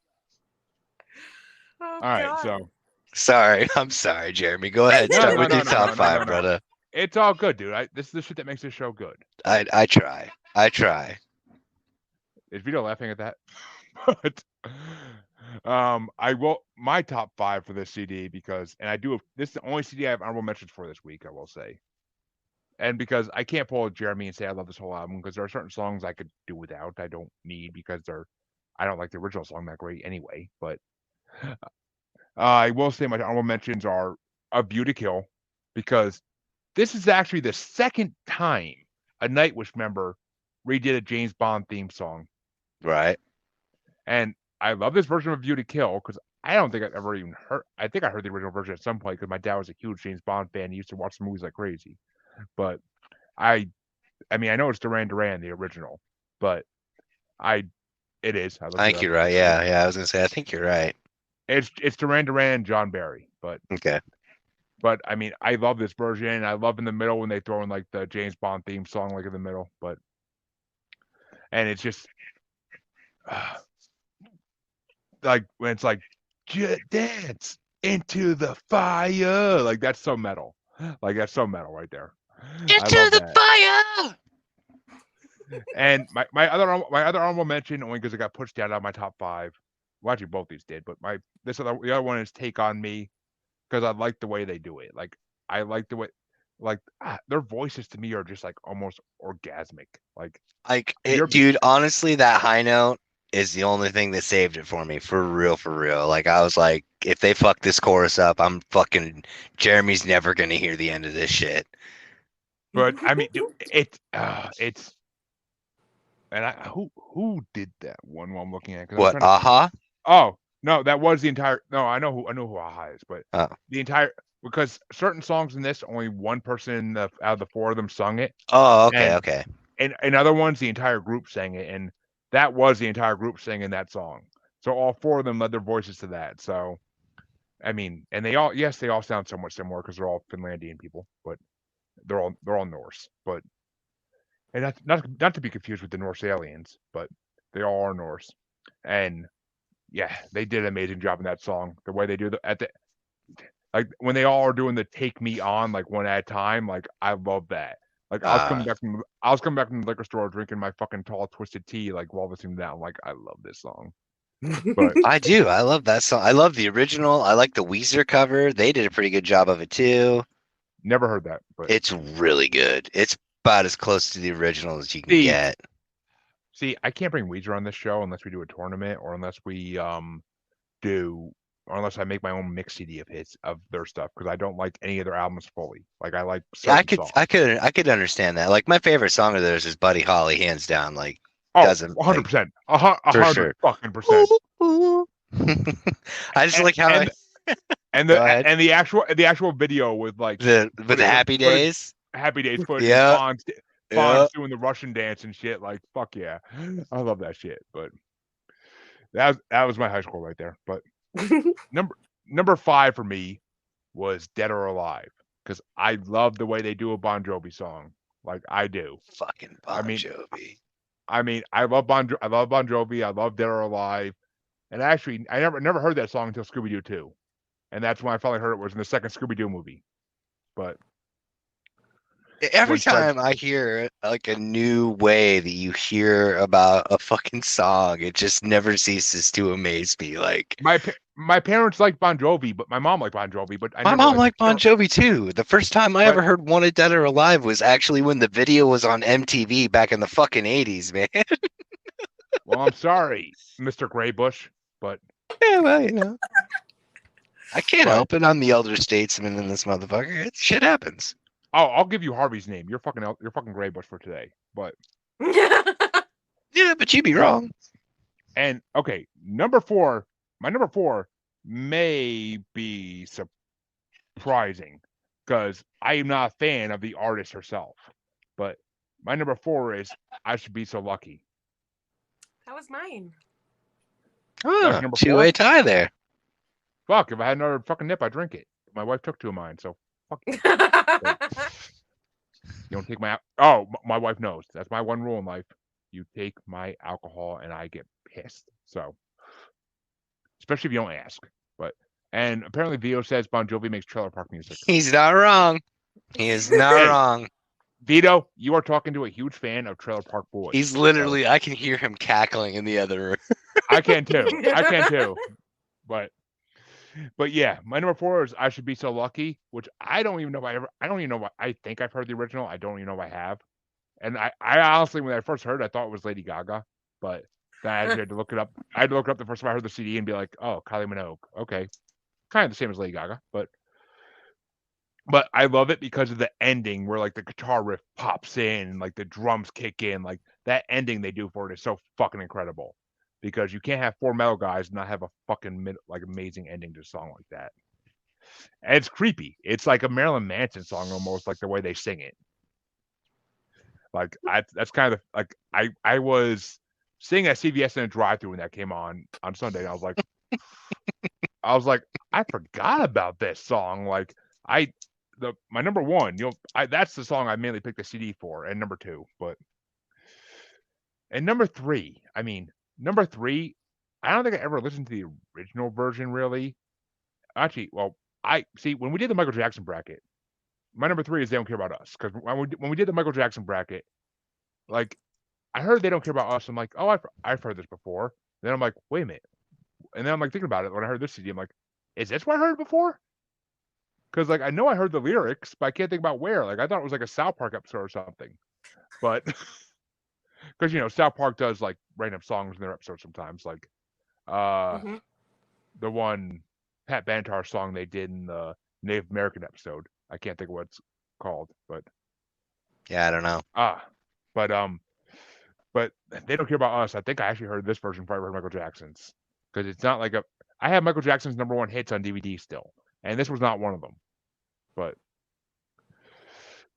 Oh, all right, God. so Sorry. I'm sorry, Jeremy. Go ahead. No, Start no, with no, your no, top no, no, five, no, no. brother. It's all good, dude. This is the shit that makes this show good. I try. I try. Is Vito laughing at that? But I will my top 5 for this CD because, and I do. This is the only CD I have honorable mentions for this week. I will say, and because I can't pull Jeremy and say I love this whole album because there are certain songs I could do without. I don't need because I don't like the original song that great anyway. But I will say my honorable mentions are A View to Kill because this is actually the second time a Nightwish member redid a James Bond theme song. Right. And I love this version of View to Kill because I don't think I've ever even heard. I think I heard the original version at some point because my dad was a huge James Bond fan. He used to watch the movies like crazy. But I mean, I know it's Duran Duran, the original, but it is. I think you're right. Yeah. I was gonna say I think you're right. It's Duran Duran, John Barry, but Okay. But I mean, I love this version. I love in the middle when they throw in like the James Bond theme song, like in the middle. And it's just like when it's like dance into the fire, like that's so metal. Like that's so metal right there. Into the fire. And my other honorable mention, only because it got pushed down out of my top 5. Well, actually, both these did, but the other one is Take on Me. Because I like the way they do it. Like I like the way, their voices to me are just like almost orgasmic. Dude, honestly, that high note is the only thing that saved it for me. For real, for real. Like I was like, if they fuck this chorus up, I'm fucking Jeremy's never gonna hear the end of this shit. But I mean, dude, it's and who did that one while I'm looking at? What? Aha. Oh. No, that was the entire. No, I know who Aha is, but the entire because certain songs in this, only one person out of the 4 of them sung it. Oh, okay, okay. And in other ones, the entire group sang it, and that was the entire group singing that song. So all 4 of them led their voices to that. So, I mean, and they all sound somewhat similar because they're all Finlandian people, but they're all Norse. But and not to be confused with the Norse aliens, but they all are Norse, and. Yeah, they did an amazing job in that song. The way they do like when they all are doing the "Take Me On" like one at a time. Like I love that. Like I was coming back from the liquor store drinking my fucking tall twisted tea like while listening to that. I'm like, I love this song. But I do. I love that song. I love the original. I like the Weezer cover. They did a pretty good job of it too. Never heard that, but it's really good. It's about as close to the original as you can get. See, I can't bring Weezer on this show unless we do a tournament or unless we unless I make my own mix CD of their stuff because I don't like any of their albums fully. Like I like songs. I could understand that. Like my favorite song of theirs is Buddy Holly, hands down. Like 100%, 100%. I just like how the actual video with like the Happy Days. Happy Days footage. Yeah. Fonz doing the Russian dance and shit. Like fuck yeah, I love that shit. But that was my high school right there. But number 5 for me was Dead or Alive because I love the way they do a Bon Jovi song. Like I do. Fucking Bon Jovi. I mean, I love Bon Jovi. I love Dead or Alive. And actually, I never heard that song until Scooby Doo 2, and that's when I finally heard it was in the second Scooby Doo movie. But every time I hear like a new way that you hear about a fucking song, it just never ceases to amaze me. Like my parents like Bon Jovi, but my mom liked Bon Jovi. But my mom liked Bon Jovi too. The first time I ever heard "Wanted Dead or Alive" was actually when the video was on MTV back in the fucking 80s, man. Well, I'm sorry, Mr. Graybush, but yeah, well, you know, I can't help it. I'm the elder statesman in this motherfucker. Shit happens. Oh, I'll give you Harvey's name. You're fucking Graybush for today, but yeah, but you'd be wrong. And okay, number 4. My number 4 may be surprising because I am not a fan of the artist herself. But my number 4 is I Should Be So Lucky. That was mine. That's number 4? Two-way tie there. Fuck, if I had another fucking nip, I'd drink it. My wife took 2 of mine, so fuck you. You don't take my... Oh, my wife knows. That's my one rule in life. You take my alcohol and I get pissed. So, especially if you don't ask. And apparently Vito says Bon Jovi makes trailer park music. He's not wrong. He is not Hey. wrong. Vito, you are talking to a huge fan of Trailer Park Boys. He's literally, I can hear him cackling in the other room. I can too. But yeah, my number 4 is I Should Be So Lucky, which I don't even know if I think I've heard the original. I don't even know if I have. And I honestly, when I first heard it, I thought it was Lady Gaga, but then I actually had to look it up. I had to look it up the first time I heard the CD and be like, oh, Kylie Minogue. Okay. Kind of the same as Lady Gaga, but I love it because of the ending where like the guitar riff pops in and like the drums kick in. Like that ending they do for it is so fucking incredible. Because you can't have 4 metal guys and not have a fucking amazing ending to a song like that. And it's creepy. It's like a Marilyn Manson song almost, like the way they sing it. Like that's kind of like I was sitting at CVS in a drive-thru when that came on Sunday, and I was like, I forgot about this song. Like my number 1, that's the song I mainly picked the CD for, and number 2, and number 3, number 3, I don't think I ever listened to the original version, really. Actually, well, when we did the Michael Jackson bracket, my number 3 is They Don't Care About Us. Because when we did the Michael Jackson bracket, like, I heard They Don't Care About Us. I'm like, oh, I've heard this before. And then I'm like, wait a minute. And then I'm like thinking about it when I heard this CD. I'm like, is this where I heard it before? Because, like, I know I heard the lyrics, but I can't think about where. Like, I thought it was like a South Park episode or something. But... Because, South Park does, like, random songs in their episodes sometimes. Like, the one Pat Benatar song they did in the Native American episode. I can't think of what it's called, but... Yeah, I don't know. But They Don't Care About Us. I think I actually heard this version before I heard Michael Jackson's. Because it's not like I have Michael Jackson's number 1 hits on DVD still. And this was not one of them.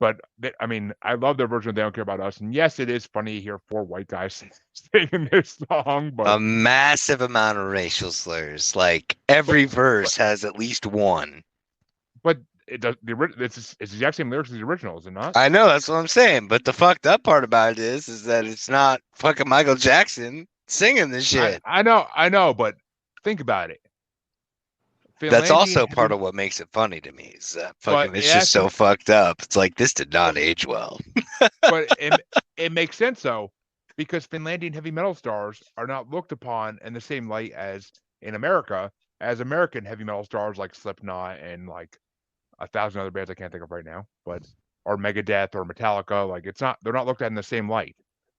But I love their version of They Don't Care About Us. And yes, it is funny to hear 4 white guys singing this song. But a massive amount of racial slurs. Like every verse has at least one. But it's the exact same lyrics as the original, is it not? I know, that's what I'm saying. But the fucked up part about it is that it's not fucking Michael Jackson singing this shit. I know, but think about it. That's also part of what makes it funny to me. Is that fucking it's just so fucked up. It's like this did not age well. But it makes sense though, because Finlandian heavy metal stars are not looked upon in the same light as in America as American heavy metal stars like Slipknot and like 1,000 other bands I can't think of right now, or Megadeth or Metallica. Like they're not looked at in the same light.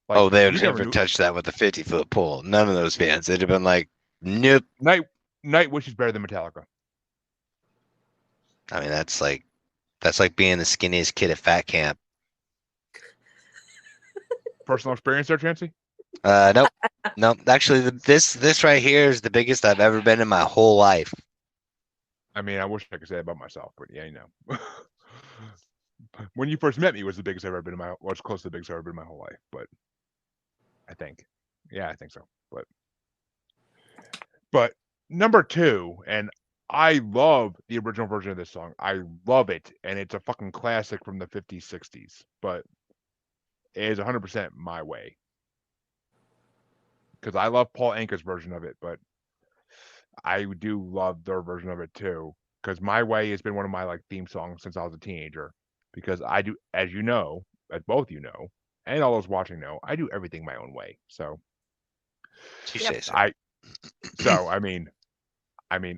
Like, they would never touch that with a 50-foot pole. None of those bands. They'd have been like, nope. Nightwish is better than Metallica. I mean, that's like being the skinniest kid at fat camp. Personal experience there, Chancy? Nope. Actually, this right here is the biggest I've ever been in my whole life. I mean, I wish I could say that about myself, but yeah, When you first met me, it was the biggest I've ever been was close to the biggest I've ever been in my whole life. But I think so. But number 2, and I love the original version of this song. I love it, and it's a fucking classic from the 50s, 60s. But it is 100% My Way. Because I love Paul Anka's version of it, but I do love their version of it too. Because My Way has been one of my like theme songs since I was a teenager. Because I do, as both you know, and all those watching know, I do everything my own way. So, I mean,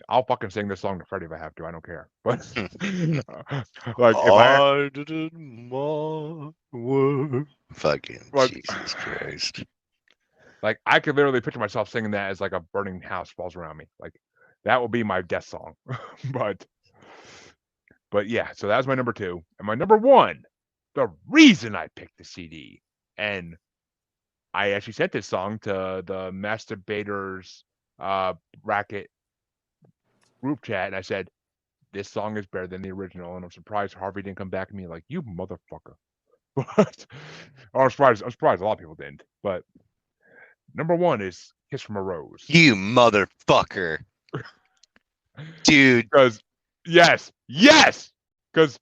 I'll fucking sing this song to Freddie if I have to. I don't care. But like, if I did it my way. Fucking Jesus Christ! Like, I could literally picture myself singing that as like a burning house falls around me. Like, that will be my death song. But yeah, so that was my number 2, and my number 1. The reason I picked the CD, and I actually sent this song to the Masturbators bracket group chat, and I said, this song is better than the original, and I'm surprised Harvey didn't come back to me like, you motherfucker. But I'm surprised a lot of people didn't. But number one is "Kiss from a Rose." You motherfucker, dude. Because yes, because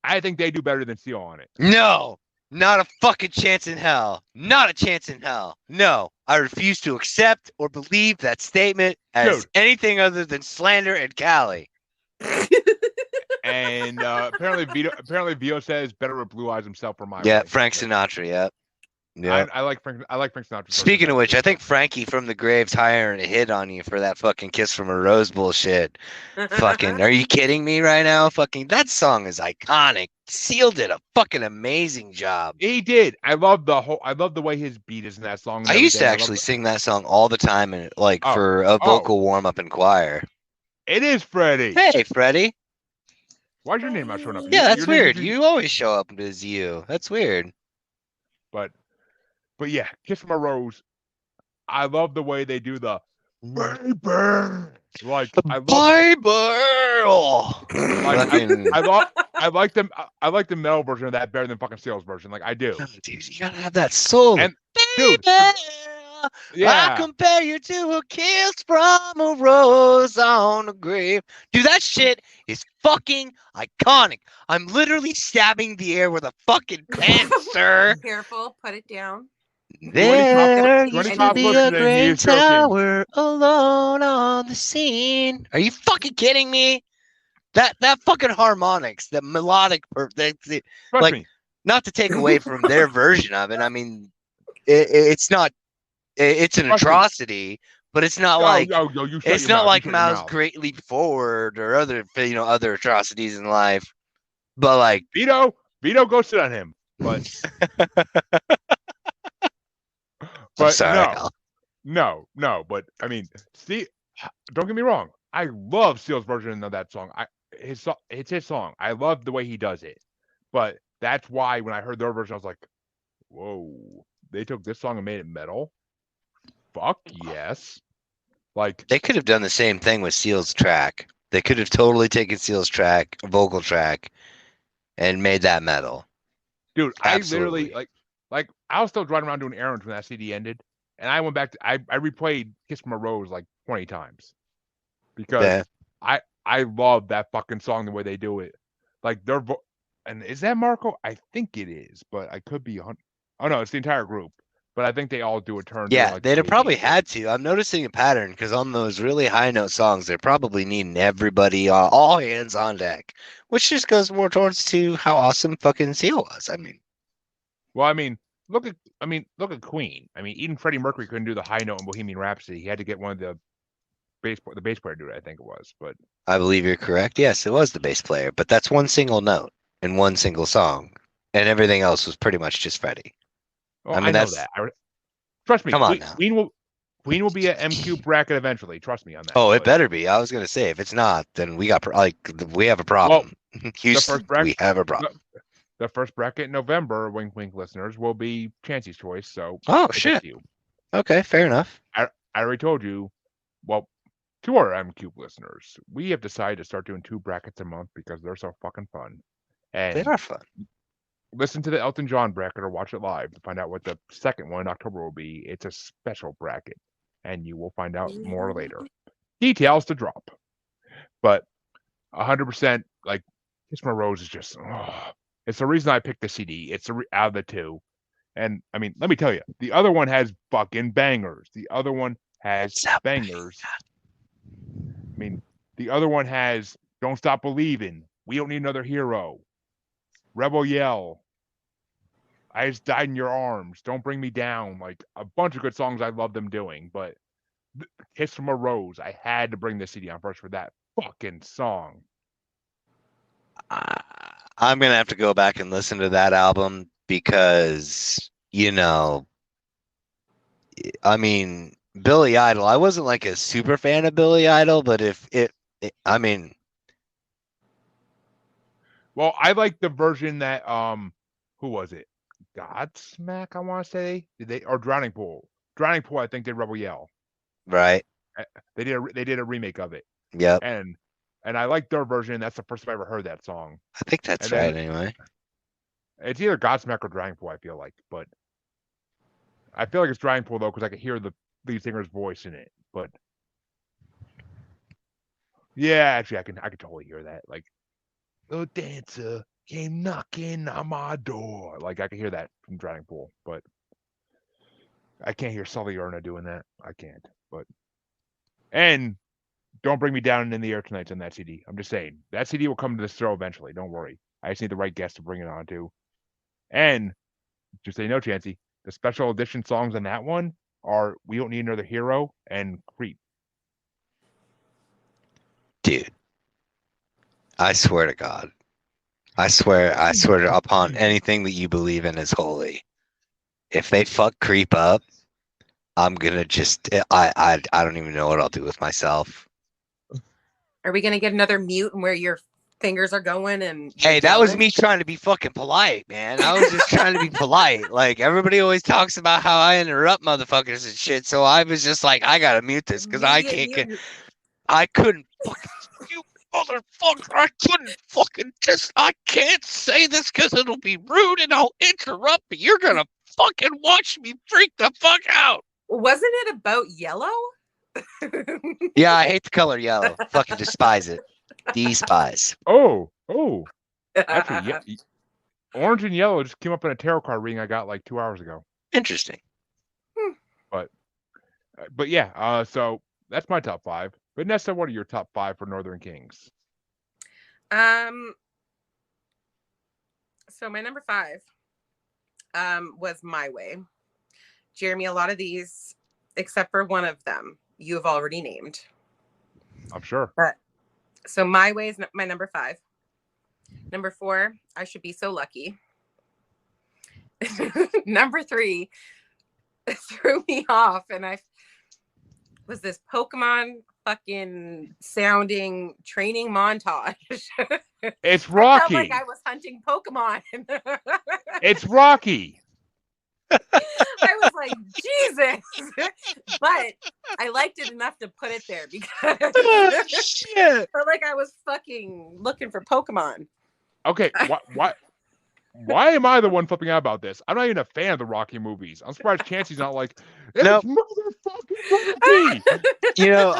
I think they do better than Seal on it. No, not a fucking chance in hell. Not a chance in hell. No, I refuse to accept or believe that statement as Dude. anything other than slander and Cali. And apparently Vito says better with Blue Eyes himself for my Yeah, way. Frank Sinatra. Yep. I like Frank Sinatra. Speaking of which, I think Frankie from the Grave's hiring a hit on you for that fucking Kiss from a Rose bullshit. Fucking, are you kidding me right now? Fucking, that song is iconic. Seal did a fucking amazing job. He did. I love the way his beat is in that song. I used to actually sing that song all the time, and like for a vocal warm up in choir. It is Freddie. Hey, Freddie. Why's your name not showing up? Yeah, that's weird. You always show up as you. That's weird. But yeah, Kiss from a Rose. I love the way they do the baby. Like I like them. I like the metal version of that better than fucking Seal's version. Like I do. Oh, dude, you gotta have that soul. And dude, I compare you to a kiss from a rose on a grave. Dude, that shit is fucking iconic. I'm literally stabbing the air with a fucking pen, sir. Careful, put it down. There used to be a great tower alone on the scene. Are you fucking kidding me? That fucking harmonics, that melodic, like me. Not to take away from their version of it. I mean, it's not. It's an atrocity, but it's not like it's not like Mal's Great Leap Forward or other other atrocities in life. But like Vito go sit on him. But but sorry, no. But I mean, see, don't get me wrong. I love Seal's version of that song. It's his song. I love the way he does it. But that's why when I heard their version, I was like, whoa, they took this song and made it metal. Fuck yes. Like they could have done the same thing with Seal's track. They could have totally taken Seal's track, vocal track, and made that metal. Dude, absolutely. I literally like I was still driving around doing errands when that CD ended, and I went back to I replayed Kiss from a Rose like 20 times because I love that fucking song the way they do it. Like and is that Marco? I think it is, but I could be oh no, it's the entire group. But I think they all do a turn. Yeah, like they'd have probably had to. I'm noticing a pattern because on those really high note songs, they're probably needing everybody, all hands on deck, which just goes more towards to how awesome fucking Seal was. I mean, look at Queen. I mean, even Freddie Mercury couldn't do the high note in Bohemian Rhapsody. He had to get one of the bass player to do it. I think it was, but I believe you're correct. Yes, it was the bass player, but that's one single note in one single song, and everything else was pretty much just Freddie. Well, I know that. Trust me. Come on now. Queen will be an MQ bracket eventually. Trust me on that. Oh, it better be. I was gonna say if it's not, then we have a problem. Well, Houston, we have a problem. The first bracket in November, wink wink listeners, will be Chancy's choice. So shit. Okay, fair enough. I already told you. Well, to our MQ listeners, we have decided to start doing 2 brackets a month because they're so fucking fun. And they are fun. Listen to the Elton John bracket or watch it live to find out what the second one in October will be. It's a special bracket, and you will find out more later. Details to drop. But 100%, like, Kiss from a Rose is just, it's the reason I picked the CD. It's out of the 2. And, I mean, let me tell you, the other one has fucking bangers. The other one has bangers. I mean, the other one has Don't Stop Believing. We Don't Need Another Hero. Rebel Yell. I Just Died in Your Arms. Don't Bring Me Down. Like a bunch of good songs I love them doing. But Kiss from a Rose, I had to bring the CD on first for that fucking song. I'm going to have to go back and listen to that album because, I mean, Billy Idol, I wasn't like a super fan of Billy Idol, but well, I like the version that who was it? Godsmack, I want to say. Or Drowning Pool? Drowning Pool, I think did Rebel Yell. Right. They did a remake of it. Yep. And I like their version. That's the first time I ever heard that song. I think that's right anyway. It's either Godsmack or Drying Pool, I feel like, but I feel like it's Drying Pool though because I can hear the lead singer's voice in it. But yeah, actually, I can totally hear that. Like, the dancer came knocking on my door. Like I can hear that from Drying Pool, but I can't hear Sully Erna doing that. I can't. But and Don't Bring Me Down and In the Air Tonight's on that CD. I'm just saying that CD will come to this show eventually. Don't worry. I just need the right guest to bring it on to. And just so you know, Chancy, the special edition songs on that one are "We Don't Need Another Hero" and "Creep." Dude, I swear to God, I swear upon anything that you believe in is holy. If they fuck Creep up, I'm gonna just I don't even know what I'll do with myself. Are we gonna get another mute and where your fingers are going? And Hey, that was me trying to be fucking polite, man. I was just trying to be polite. Like everybody always talks about how I interrupt motherfuckers and shit, so I was just like, I gotta mute this because I couldn't fucking you motherfucker. I can't say this because it'll be rude and I'll interrupt, but you're gonna fucking watch me freak the fuck out. Wasn't it about yellow? Yeah, I hate the color yellow. Fucking despise it. Despise. Oh. Actually, yeah, orange and yellow just came up in a tarot card reading I got like 2 hours ago. Interesting. But yeah, so that's my top 5. Vanessa, what are your top 5 for Northern Kings? So my number 5 was My Way. Jeremy, a lot of these, except for one of them, you have already named. I'm sure. But so My Way is my number 5. Number 4, I Should Be So Lucky. Number 3 threw me off, and I was this Pokemon fucking sounding training montage. It's I Rocky. felt like I was hunting Pokemon. It's Rocky. I was like, Jesus. But I liked it enough to put it there because Oh, shit. felt like I was fucking looking for Pokemon. Okay, why am I the one flipping out about this? I'm not even a fan of the Rocky movies. I'm surprised Chancy's not like, it's Nope. motherfucking Rocky. You know,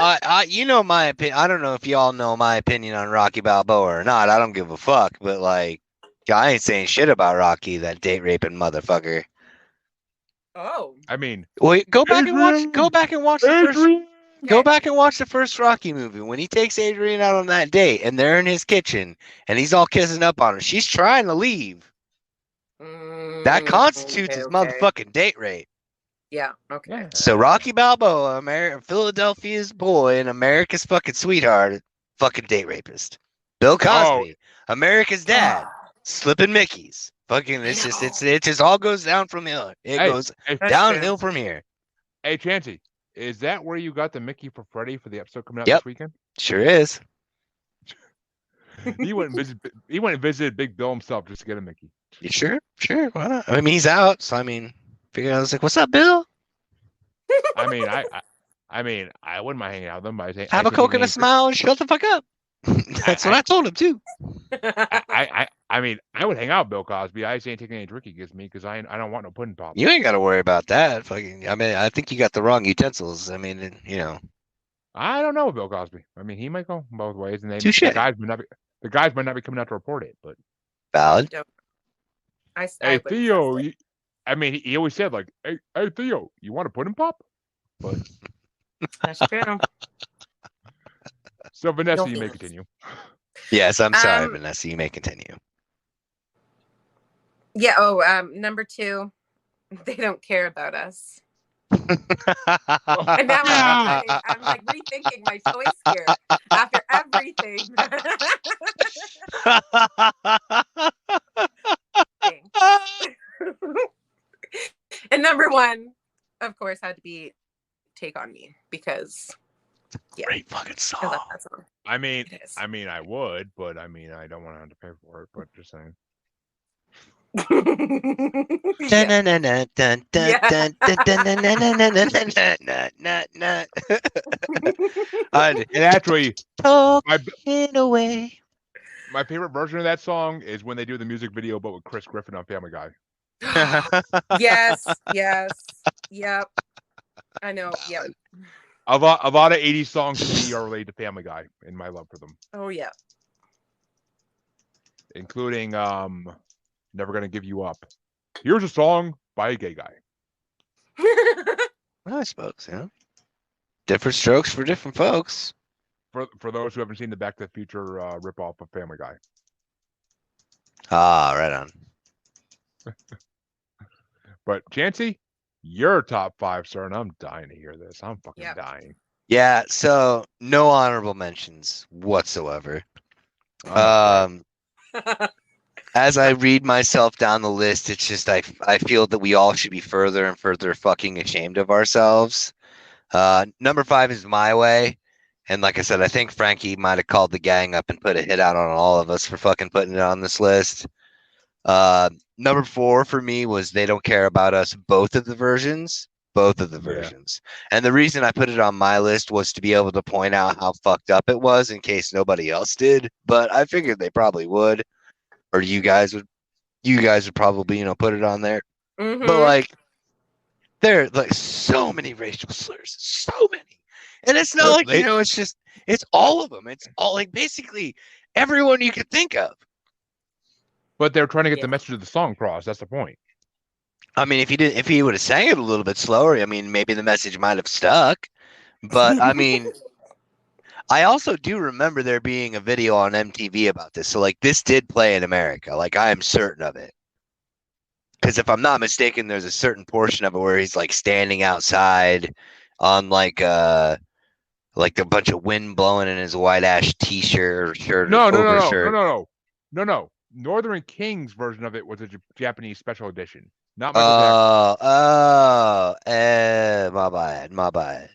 you know my opinion. I don't know if y'all know my opinion on Rocky Balboa or not. I don't give a fuck. But like, I ain't saying shit about Rocky, that date raping motherfucker. Oh. I mean, Wait, go back and watch the first. Adrian. Go back and watch the first Rocky movie when he takes Adrian out on that date and they're in his kitchen and he's all kissing up on her. She's trying to leave. That constitutes his motherfucking date rape. Yeah. Okay. Yeah. So Rocky Balboa, Philadelphia's boy and America's fucking sweetheart, fucking date rapist. Bill Cosby, America's dad, slipping Mickey's. Fucking, it just all goes down from here. It goes downhill from here. Hey, Chancy, is that where you got the Mickey for Freddy for the episode coming out Yep. this weekend? Sure is. He went and visited Big Bill himself just to get a Mickey. You sure? Sure. Why not? I mean, he's out, so I mean, I was like, "What's up, Bill?" I mean, I wouldn't mind hanging out with him. But Have a coconut smile and shut the fuck up. That's what I told him too. I mean, I would hang out with Bill Cosby. I just ain't taking any drink he gives me because I don't want no pudding pop. You ain't got to worry about that. Fucking, I mean, I think you got the wrong utensils. I mean, you know. I don't know Bill Cosby. I mean, he might go both ways, and Touche. the guys might not be coming out to report it. But Valid. hey, Theo, he always said like, hey Theo, you want a pudding pop? But That's true. so Vanessa, No you may feelings. continue. Yes, I'm sorry, Vanessa. You may continue. Yeah. Oh, number 2, They Don't Care About Us. And now I'm like rethinking my choice here after everything. And number 1, of course, had to be Take On Me because Great fucking I love song. that song. I mean, It is. I would, but I mean, I don't want to have to pay for it. But just saying. And actually, In a way. my favorite version of that song is when they do the music video, but with Chris Griffin on Family Guy. Yes. Yep. I know. Yep. A lot of 80s songs to me are related to Family Guy in my love for them, Oh yeah. including Never Gonna Give You Up. Here's a song by a gay guy. Well, I suppose, yeah. Different strokes for different folks. For those who haven't seen the Back to the Future ripoff of Family Guy. Ah, right on. But Chancy, your top 5, sir, and I'm dying to hear this. I'm fucking dying. Yeah, so no honorable mentions whatsoever. As I read myself down the list, it's just I feel that we all should be further and further fucking ashamed of ourselves. Number 5 is My Way. And like I said, I think Frankie might have called the gang up and put a hit out on all of us for fucking putting it on this list. Number 4 for me was They Don't Care About Us, both of the versions. And the reason I put it on my list was to be able to point out how fucked up it was in case nobody else did. But I figured they probably would. Or you guys would probably, put it on there. Mm-hmm. But like, there are like so many racial slurs, so many. And it's not like, it's all of them. It's all like basically everyone you could think of. But they're trying to get the message of the song across. That's the point. I mean, if he would have sang it a little bit slower, I mean, maybe the message might have stuck. But I mean, I also do remember there being a video on MTV about this. So like this did play in America. Like I am certain of it. Because if I'm not mistaken, there's a certain portion of it where he's like standing outside on like a bunch of wind blowing in his white ash t-shirt or shirt. No. Northern Kings version of it was a Japanese special edition. Not Michael Jackson. My bad.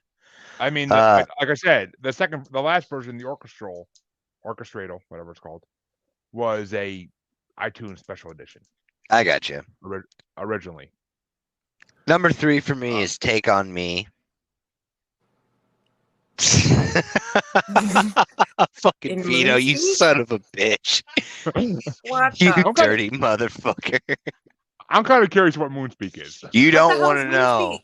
I mean, like I said, the last version, the orchestratal, whatever it's called, was a iTunes special edition. I got you. Originally. Number 3 for me is Take on Me. Fucking Vito, you son of a bitch. What you dirty motherfucker. I'm kind of curious what Moonspeak is. You don't want to know.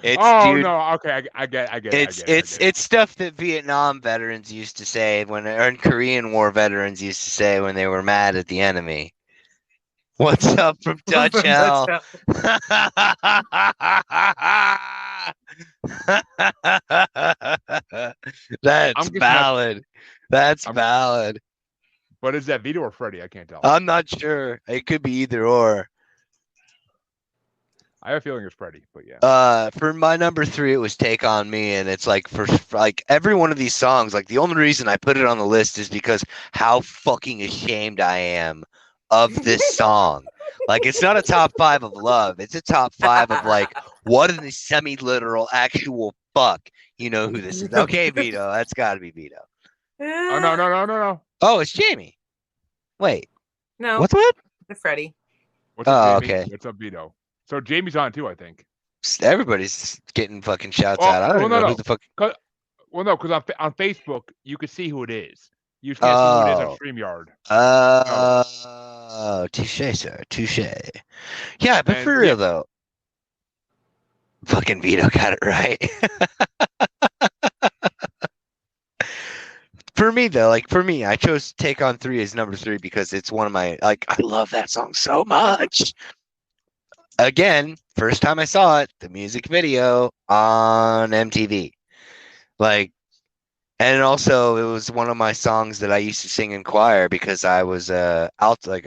It's, dude, no, okay, I get it. It's stuff that Vietnam veterans used to say and Korean War veterans used to say when they were mad at the enemy. What's up from Dutch Hell? That's valid. That's valid. But is that Vito or Freddy? I can't tell. I'm not sure. It could be either or. I have a feeling it's Freddy, but yeah. For my number 3, it was Take on Me, and it's like for like every one of these songs, like the only reason I put it on the list is because how fucking ashamed I am of this song. Like it's not a top 5 of love. It's a top 5 of like what in the semi-literal actual fuck. You know who this is? Okay, Vito. That's got to be Vito. Oh no. Oh, it's Jamie. Wait. No. What's what? The Freddy. What's up, Jamie? Okay. What's up, Vito? So Jamie's on too, I think. Everybody's getting fucking shouts out. I don't know who the fuck. Well, no, because on Facebook you can see who it is. You can't see who it is on StreamYard. Oh, touche, sir. Touche. Yeah, but for real though, fucking Vito got it right. For me though, I chose Take on 3 as number 3 because it's one of my I love that song so much. Again, first time I saw it, the music video on MTV. And also it was one of my songs that I used to sing in choir because I was alto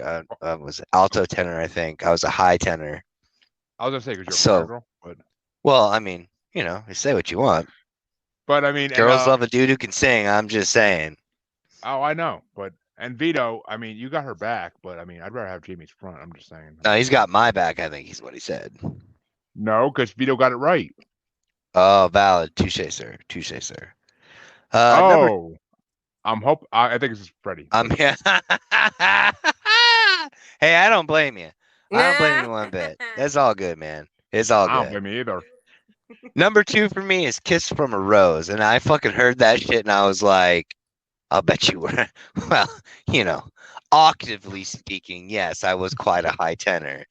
tenor, I think. I was a high tenor. I was gonna say because you're a choir girl, but well, I mean, you say what you want. But I mean, girls love a dude who can sing. I'm just saying. Oh, I know, and Vito, I mean, you got her back, but I mean, I'd rather have Jamie's front. I'm just saying. No, he's got my back. I think he's what he said. No, because Vito got it right. Oh, valid. Touche, sir. Touche, sir. I think it's Freddy. Hey, I don't blame you. I don't blame you one bit. That's all good, man. It's all good. I don't blame me either. Number 2 for me is Kiss from a Rose. And I fucking heard that shit and I was like, I'll bet you were. Well, octavely speaking, yes, I was quite a high tenor.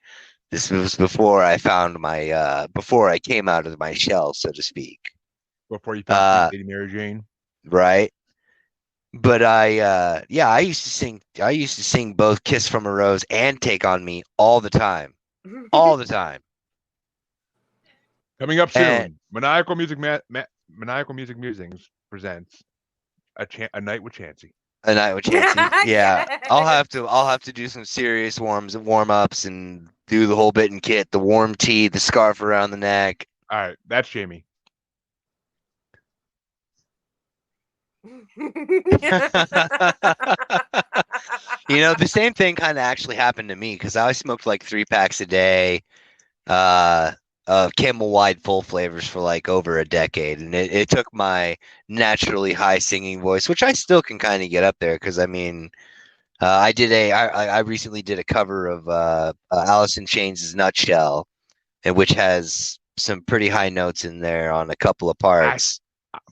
This was before I found my before I came out of my shell, so to speak. Before you found Uh, Lady Mary Jane. right? But I used to sing both Kiss from a Rose and Take on Me all the time. All the time. Coming up soon, And- Maniacal Music Musings presents a night with Chancy. A night with Chancy. Yeah. Yes. I'll have to do some serious warm ups and do the whole bit and kit, the warm tee, the scarf around the neck. All right, that's Jamie. You know, the same thing kind of actually happened to me because I smoked like 3 packs a day of Camel Wide full flavors for like over a decade. And it took my naturally high singing voice, which I still can kind of get up there because I mean, I recently did a cover of Alice in Chains' Nutshell, and which has some pretty high notes in there on a couple of parts.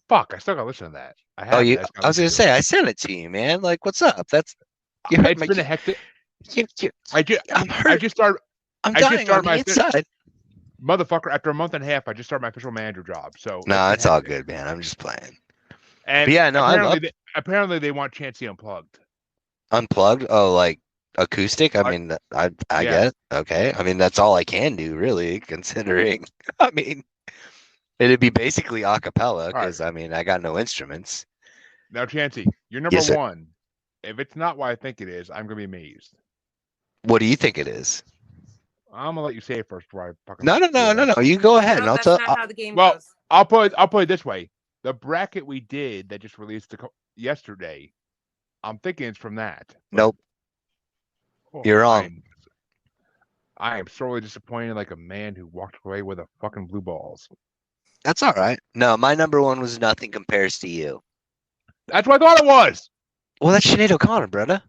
Fuck, I still gotta listen to that. I was gonna say I sent it to you, man. Like, what's up? That's It's been a hectic. I'm hurt. I just started. I'm I just dying started on the my inside. Motherfucker, after a month and a half, I just started my official manager job. So No, been it's all hectic. good, man. I'm just playing. And But yeah, no, I love apparently they want Chancy unplugged. Unplugged. Oh, like acoustic. I mean, I Yeah. get it. Okay. I mean, that's all I can do, really, considering. I mean, it'd be basically a cappella because I mean, I got no instruments. Now, Chancy, you're number Yes, sir. one. If it's not what I think it is, I'm gonna be amazed. What do you think it is? I'm gonna let you say it first before I fucking. No. You go ahead, and No, I'll that's tell. not how the game Well, goes. I'll put it this way: the bracket we did that just released yesterday, I'm thinking it's from that. But- Nope. You're wrong. I am sorely disappointed, like a man who walked away with a fucking blue balls. That's all right. No, my number one was Nothing Compares to You. That's what I thought it was. Well, that's Sinead O'Connor, brother.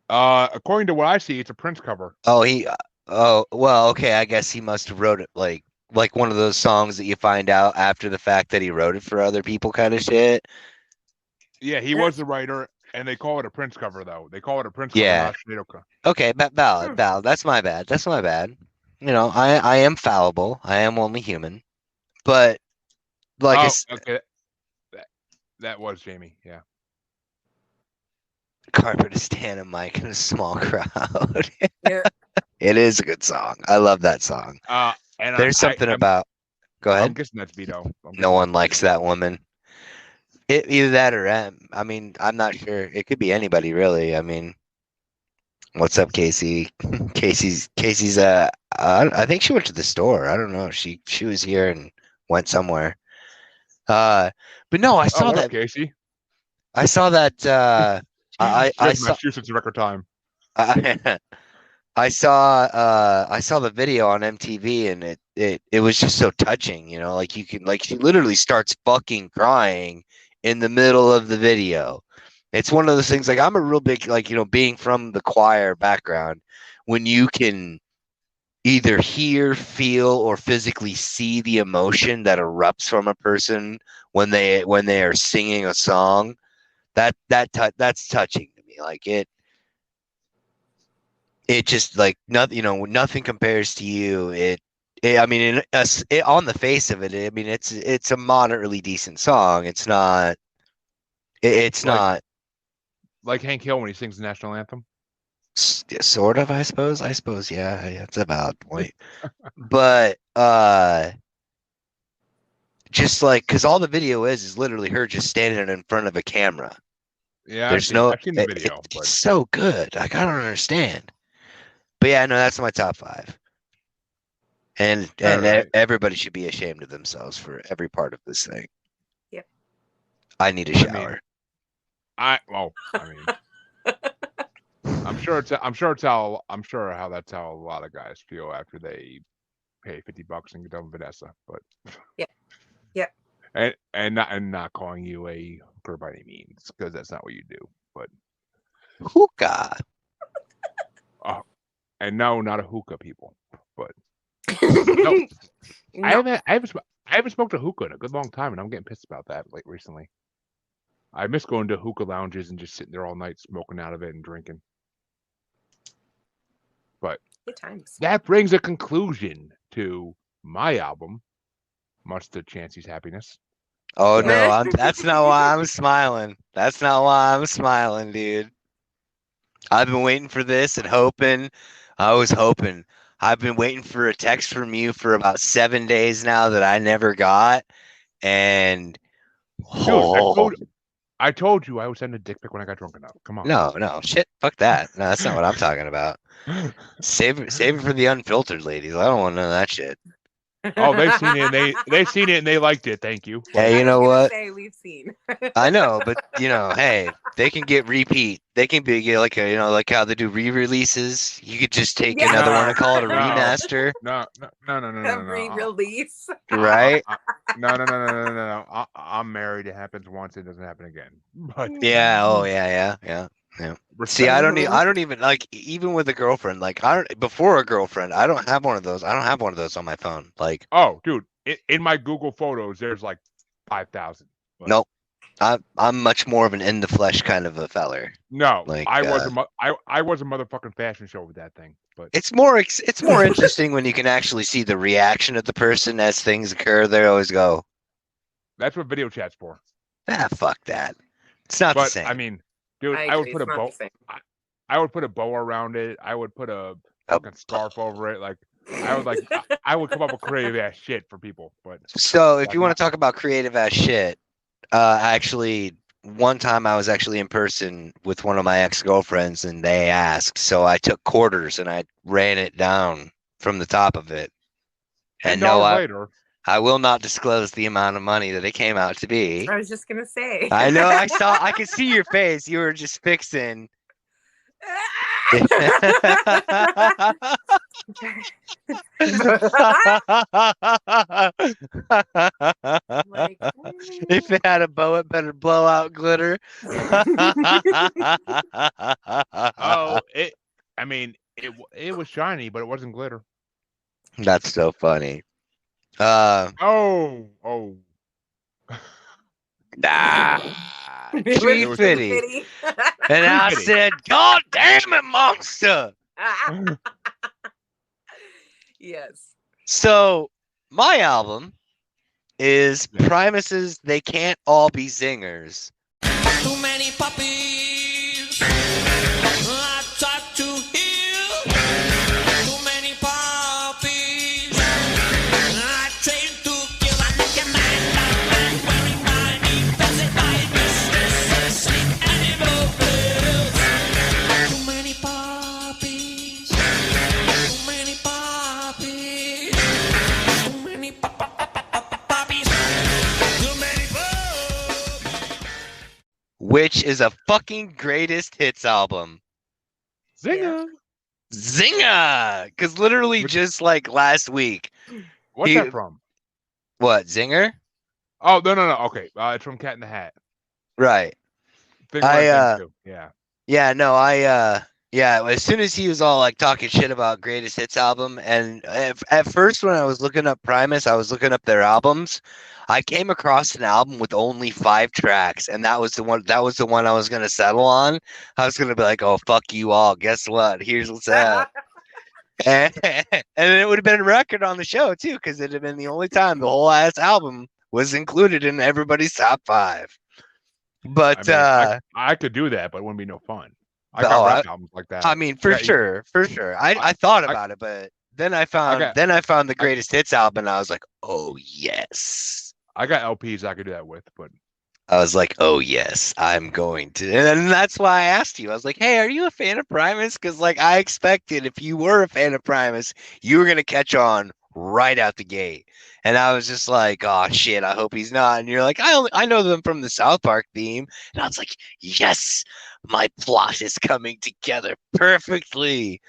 According to what I see, it's a Prince cover. Oh, well, okay. I guess he must have wrote it like one of those songs that you find out after the fact that he wrote it for other people, kind of shit. Yeah, he was the writer, and they call it a Prince cover, though. They call it a Prince cover, Yeah. not Sinead O'Connor. Okay, valid. That's my bad. That's my bad. You know, I am fallible. I am only human. But like, okay. That was Jamie. Yeah. Carpet is standing mic in a small crowd. Yeah. It is a good song. I love that song. And There's something about. Go I'm ahead. guessing that's Vito. No one likes that woman. Either that or I mean, I'm not sure. It could be anybody, really. I mean, what's up, Casey? Casey's. I think she went to the store. I don't know. She was here and went somewhere. But no, I saw that. Casey. I saw that. I saw Massachusetts record time. I saw the video on MTV and it was just so touching, you know, like she literally starts fucking crying in the middle of the video. It's one of those things, like, I'm a real big, like, you know, being from the choir background, when you can either hear, feel, or physically see the emotion that erupts from a person when they are singing a song, that's touching to me. Like, it just, like, nothing, you know, Nothing Compares to You. I mean, on the face of it, I mean, it's a moderately decent song. It's not. It's not like Hank Hill when he sings the national anthem. Sort of, I suppose. Yeah, it's a valid point. But just like, because all the video is literally her just standing in front of a camera. Yeah, I've seen the video. It's so good. Like, I don't understand. But yeah, no, that's my top 5. And right. Everybody should be ashamed of themselves for every part of this thing. Yep. I need a shower. I mean, I'm sure how that's how a lot of guys feel after they pay $50 and get done with Vanessa. But yeah. And not calling you a hooker by any means, because that's not what you do. But hookah. And no, not a hookah, people. But no. I haven't smoked a hookah in a good long time, and I'm getting pissed about that recently. I miss going to hookah lounges and just sitting there all night smoking out of it and drinking. But Good times. that brings a conclusion to my album, much to Chancy's happiness. Oh no, that's not why I'm smiling. That's not why I'm smiling, dude. I've been waiting for this and hoping. I was hoping. I've been waiting for a text from you for about 7 days now that I never got. And Dude, I told you I would send a dick pic when I got drunk enough. Come on. no, shit, fuck that. No, that's not what I'm talking about. Save it for the unfiltered ladies. I don't want none of that shit. Oh, they've seen it and they've seen it and they liked it. Thank you. Hey, you know what? Say we've seen. I know, but hey, they can get repeat. They can be like like how they do re-releases. You could just take another one and call it a remaster. No. Re-release. Right? No. I'm married. It happens once. It doesn't happen again. But Yeah. Oh, yeah. See, I don't even like, even with a girlfriend. Like, before a girlfriend, I don't have one of those. I don't have one of those on my phone. Like, oh, dude, in my Google Photos, there's like 5,000. Nope. I'm much more of an in the flesh kind of a feller. No, like, I was a motherfucking fashion show with that thing. But it's more interesting when you can actually see the reaction of the person as things occur. They always go, that's what video chat's for. Fuck that. It's not the same. I mean, dude, I would put a bow. I would put a bow around it. I would put a fucking scarf over it. Like, I would come up with creative ass shit for people. But so if you want to talk about creative ass shit, actually, one time I was actually in person with one of my ex-girlfriends and they asked, so I took quarters and I ran it down from the top of it. And no, I will not disclose the amount of money that it came out to be. I was just gonna say. I know. I could see your face. You were just fixing. If it had a bow, it better blow out glitter. Oh, it was shiny, but it wasn't glitter. That's so funny. Oh. Nah. Tree fitty. And I said, God damn it, monster. Yes. So my album is Primus's They Can't All Be Zingers. Too many puppies I tried to heal. Too many puppies I trained to kill. I look at man wearing my defensive by business sleep animal pills. Too many puppies. Too many puppies. Too many puppies. Too many puppies. Which is a fucking greatest hits album. Zinger. Zinger! Because literally just like last week. What's that from? What, Zinger? Oh, no. Okay. It's from Cat in the Hat. Right. Thing too. Yeah. Yeah, no, as soon as he was all like talking shit about greatest hits album, and at first when I was looking up Primus, I was looking up their albums. I came across an album with only 5 tracks, and that was the one I was gonna settle on. I was gonna be like, oh, fuck you all. Guess what? Here's what's up. and it would have been a record on the show too, because it'd have been the only time the whole ass album was included in everybody's top 5. But I could do that, but it wouldn't be no fun. I got rap albums like that. I mean, for sure. I thought about it, but then I found the greatest hits album, and I was like, oh yes. I got LPs I could do that with, but I was like, oh yes, I'm going to, and that's why I asked you. I was like, hey, are you a fan of Primus? Because like I expected, if you were a fan of Primus, you were gonna catch on right out the gate. And I was just like, oh shit, I hope he's not. And you're like, I know them from the South Park theme. And I was like, yes, my plot is coming together perfectly.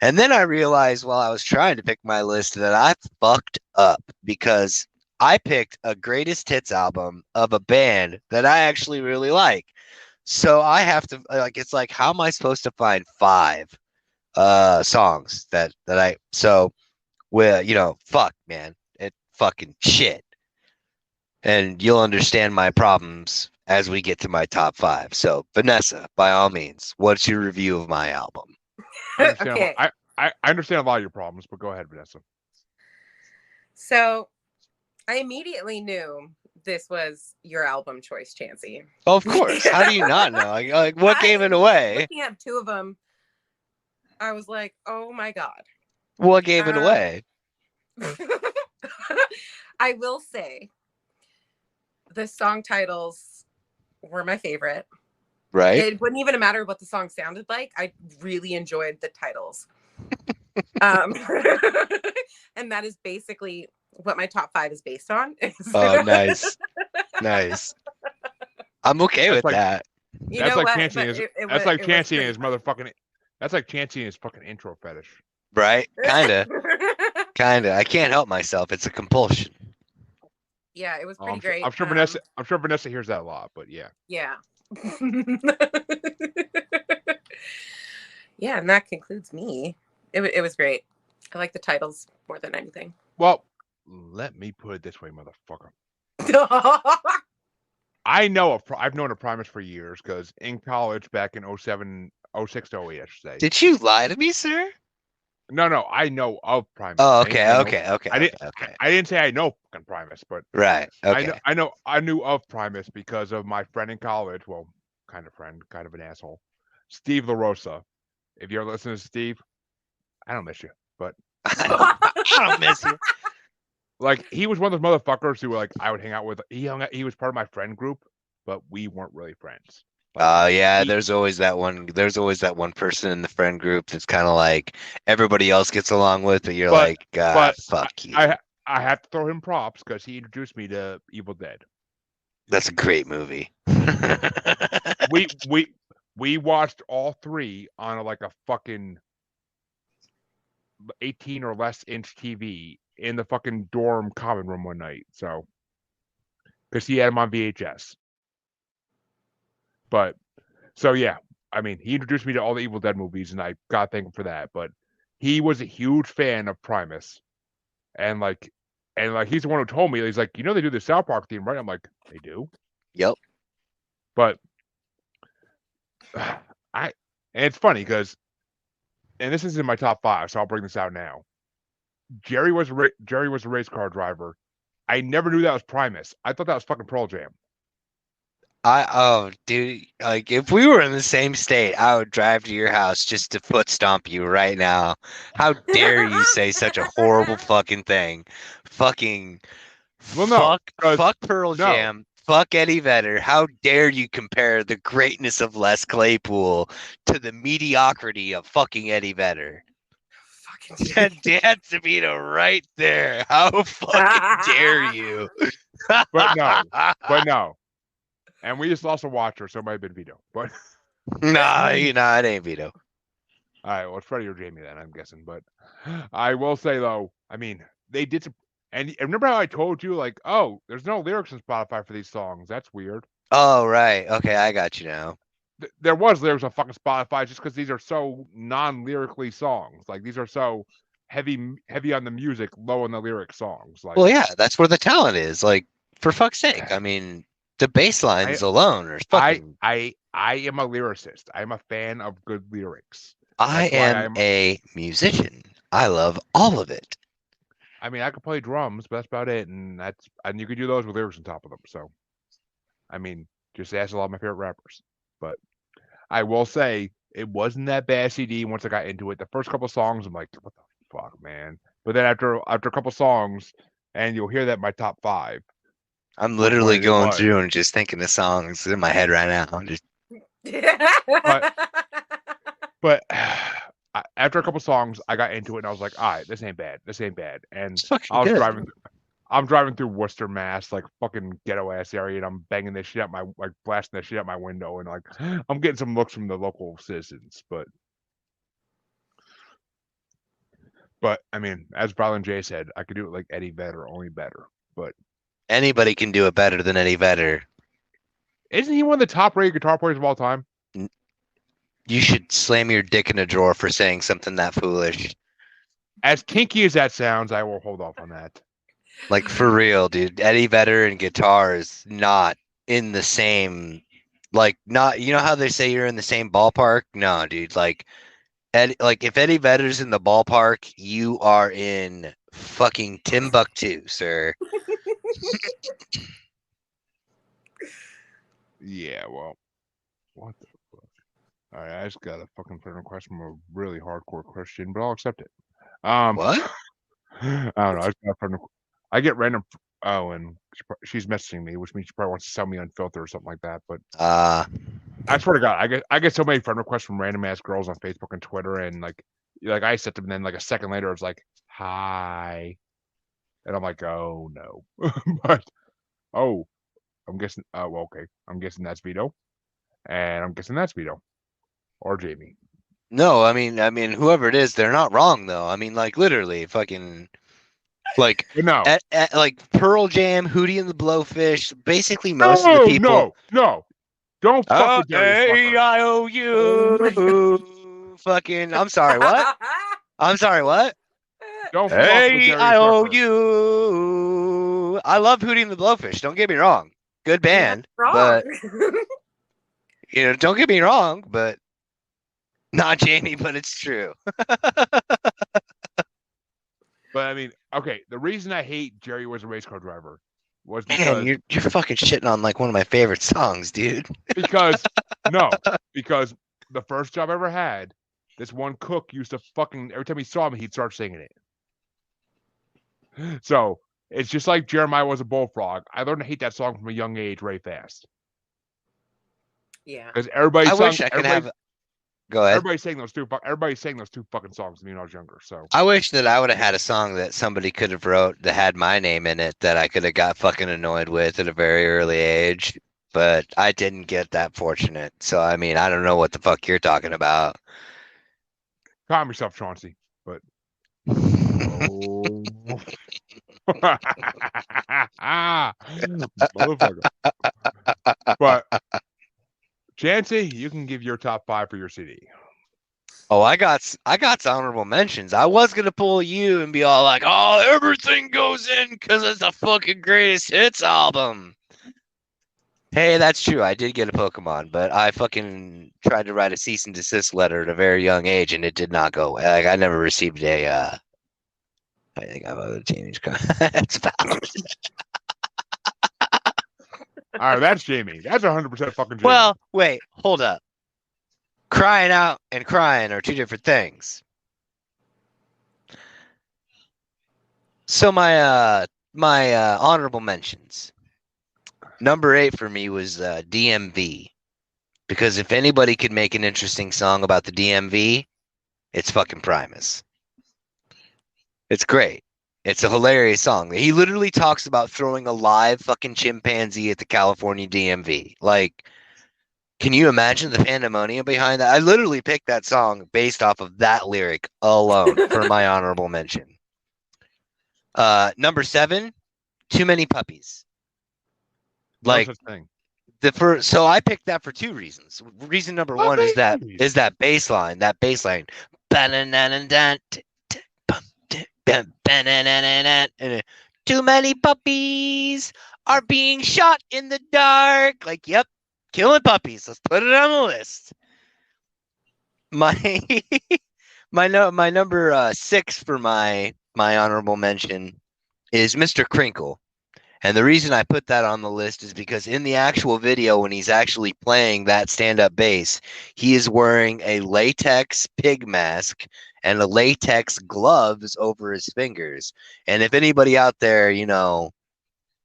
And then I realized while I was trying to pick my list that I fucked up, because I picked a greatest hits album of a band that I actually really like. So I have to, like, it's like, how am I supposed to find 5 songs that I, so, well, fuck, man. Fucking shit. And you'll understand my problems as we get to my top 5. So, Vanessa, by all means, what's your review of my album? I understand, Okay. I understand a lot of your problems, but go ahead, Vanessa. So I immediately knew this was your album choice, Chancy. Oh, of course. How do you not know? Like what gave it away? Looking at two of them, I was like, oh my God. What gave it away? I will say the song titles were my favorite. Right? It wouldn't even matter what the song sounded like. I really enjoyed the titles. And that is basically what my top 5 is based on. Oh, nice. Nice. I'm okay with that. That's like Chancy and his motherfucking. That's like Chancy and his fucking intro fetish. Right? Kinda. I can't help myself. It's a compulsion. Yeah, it was pretty great. I'm sure Vanessa hears that a lot, but yeah. Yeah. Yeah, and that concludes me. It was great. I like the titles more than anything. Well, let me put it this way, motherfucker. I've known a Primus for years because in college back in 07, 06 to 08, I should say. Did you lie to me, sir? No, I know of Primus. Oh, okay. I didn't say I know fucking Primus, but right. Okay. I knew of Primus because of my friend in college. Well, kind of friend, kind of an asshole, Steve LaRosa. If you're listening to Steve, I don't miss you, but I don't miss you. Like he was one of those motherfuckers who like I would hang out with. He was part of my friend group, but we weren't really friends. Oh yeah, there's always that one person in the friend group that's kind of like everybody else gets along with, but you're like, fuck you. I have to throw him props because he introduced me to Evil Dead. That's a great movie. we watched all 3 on a fucking 18 or less inch TV in the fucking dorm common room one night. So, because he had him on VHS. But, so yeah, I mean, he introduced me to all the Evil Dead movies, and I gotta thank him for that. But he was a huge fan of Primus, and he's the one who told me. He's like, they do the South Park theme, right? I'm like, they do. Yep. But and it's funny because, and this is in my top 5, so I'll bring this out now. Jerry was a race car driver. I never knew that was Primus. I thought that was fucking Pearl Jam. Dude, like if we were in the same state, I would drive to your house just to foot stomp you right now. How dare you say such a horrible fucking thing? Fucking fuck Pearl Jam. Fuck Eddie Vedder. How dare you compare the greatness of Les Claypool to the mediocrity of fucking Eddie Vedder? Fucking Dan DeVito right there. How fucking dare you? But no. And we just lost a watcher, so it might have been Vito. But nah, it ain't Vito. All right, well, it's Freddie or Jamie then, I'm guessing. But I will say though, I mean, they did some. And remember how I told you, like, oh, there's no lyrics in Spotify for these songs. That's weird. Oh, right. Okay, I got you now. There was lyrics on fucking Spotify just because these are so non-lyrically songs. Like, these are so heavy on the music, low on the lyric songs. Like, well, yeah, that's where the talent is. Like, for fuck's sake. I mean, the bass lines alone are fucking... I am a lyricist. I'm a fan of good lyrics. I am a musician. I love all of it. I mean, I could play drums, but that's about it, and you could do those with lyrics on top of them. So, I mean, just ask a lot of my favorite rappers. But I will say it wasn't that bad CD once I got into it. The first couple of songs, I'm like, what the fuck, man? But then after a couple of songs, and you'll hear that in my top 5. I'm literally going through and just thinking the songs in my head right now. I'm just... but after a couple songs, I got into it and I was like, all right, this ain't bad. And I'm driving through Worcester, Mass, like fucking ghetto ass area, and I'm banging this shit out blasting that shit out my window, and like I'm getting some looks from the local citizens, but I mean, as Brian Jay said, I could do it like Eddie Vedder, only better. But anybody can do it better than Eddie Vedder. Isn't he one of the top-rated guitar players of all time? You should slam your dick in a drawer for saying something that foolish. As kinky as that sounds, I will hold off on that. Like, for real, dude. Eddie Vedder and guitar is not in the same, like, not, you know how they say you're in the same ballpark? No, dude. Like, like if Eddie Vedder's in the ballpark, you are in fucking Timbuktu, sir. Yeah, well, what the fuck? All right, I just got a fucking friend request from a really hardcore Christian, but I'll accept it. What? I don't know. I just got a friend. I get random. Oh, and she's messaging me, which means she probably wants to sell me Unfiltrd or something like that. But I swear to God, I get so many friend requests from random ass girls on Facebook and Twitter, and like I accept them, and then like a second later, it's like hi, and I'm like, oh no, but oh, I'm guessing. Well, okay, I'm guessing that's Vito, and I'm guessing that's Vito or Jamie. No, I mean, whoever it is, they're not wrong though. I mean, like literally, fucking, like, No, like Pearl Jam, Hootie and the Blowfish, basically most of the people. no, don't fuck with Darius Rucker. A-I-O-U. Fucking, I'm sorry, what? I'm sorry, what? Don't fuck with Darius Rucker. A-I-O-U. I love Hootie and the Blowfish. Don't get me wrong. Good band, but don't get me wrong, but not Jamie, but it's true. But I mean, okay, the reason I hate Jerry Was a Race Car Driver was because Man, you're fucking shitting on like one of my favorite songs, dude. because the first job I ever had, this one cook used to fucking every time he saw me, he'd start singing it. So it's just like Jeremiah Was a Bullfrog. I learned to hate that song from a young age, very fast. Yeah, because everybody. I wish I could have. Go ahead. Everybody sang those two fucking songs to me when I was younger. So I wish that I would have had a song that somebody could have wrote that had my name in it that I could have got fucking annoyed with at a very early age, but I didn't get that fortunate. So I mean, I don't know what the fuck you're talking about. calm yourself, Chancy. But motherfucker. But Chancy, you can give your top 5 for your CD. Oh, I got honorable mentions. I was gonna pull you and be all like, "Oh, everything goes in because it's the fucking greatest hits album." Hey, that's true. I did get a Pokemon, but I fucking tried to write a cease and desist letter at a very young age, and it did not go well. Like, I never received a. I think I'm a Jamie's. That's valid. All right, that's Jamie. That's 100% fucking Jamie. Well, wait, hold up. Crying out and crying are two different things. So my honorable mentions. Number 8 for me was DMV, because if anybody could make an interesting song about the DMV, it's fucking Primus. It's great. It's a hilarious song. He literally talks about throwing a live fucking chimpanzee at the California DMV. Like, can you imagine the pandemonium behind that? I literally picked that song based off of that lyric alone for my honorable mention. Number 7, Too Many Puppies. Like, so I picked that for 2 reasons. Reason number 1 is that bass line. Too many puppies are being shot in the dark. Like, yep, killing puppies. Let's put it on the list. My my number 6 for my honorable mention is Mr. Crinkle. And the reason I put that on the list is because in the actual video, when he's actually playing that stand-up bass, he is wearing a latex pig mask and a latex gloves over his fingers. And if anybody out there,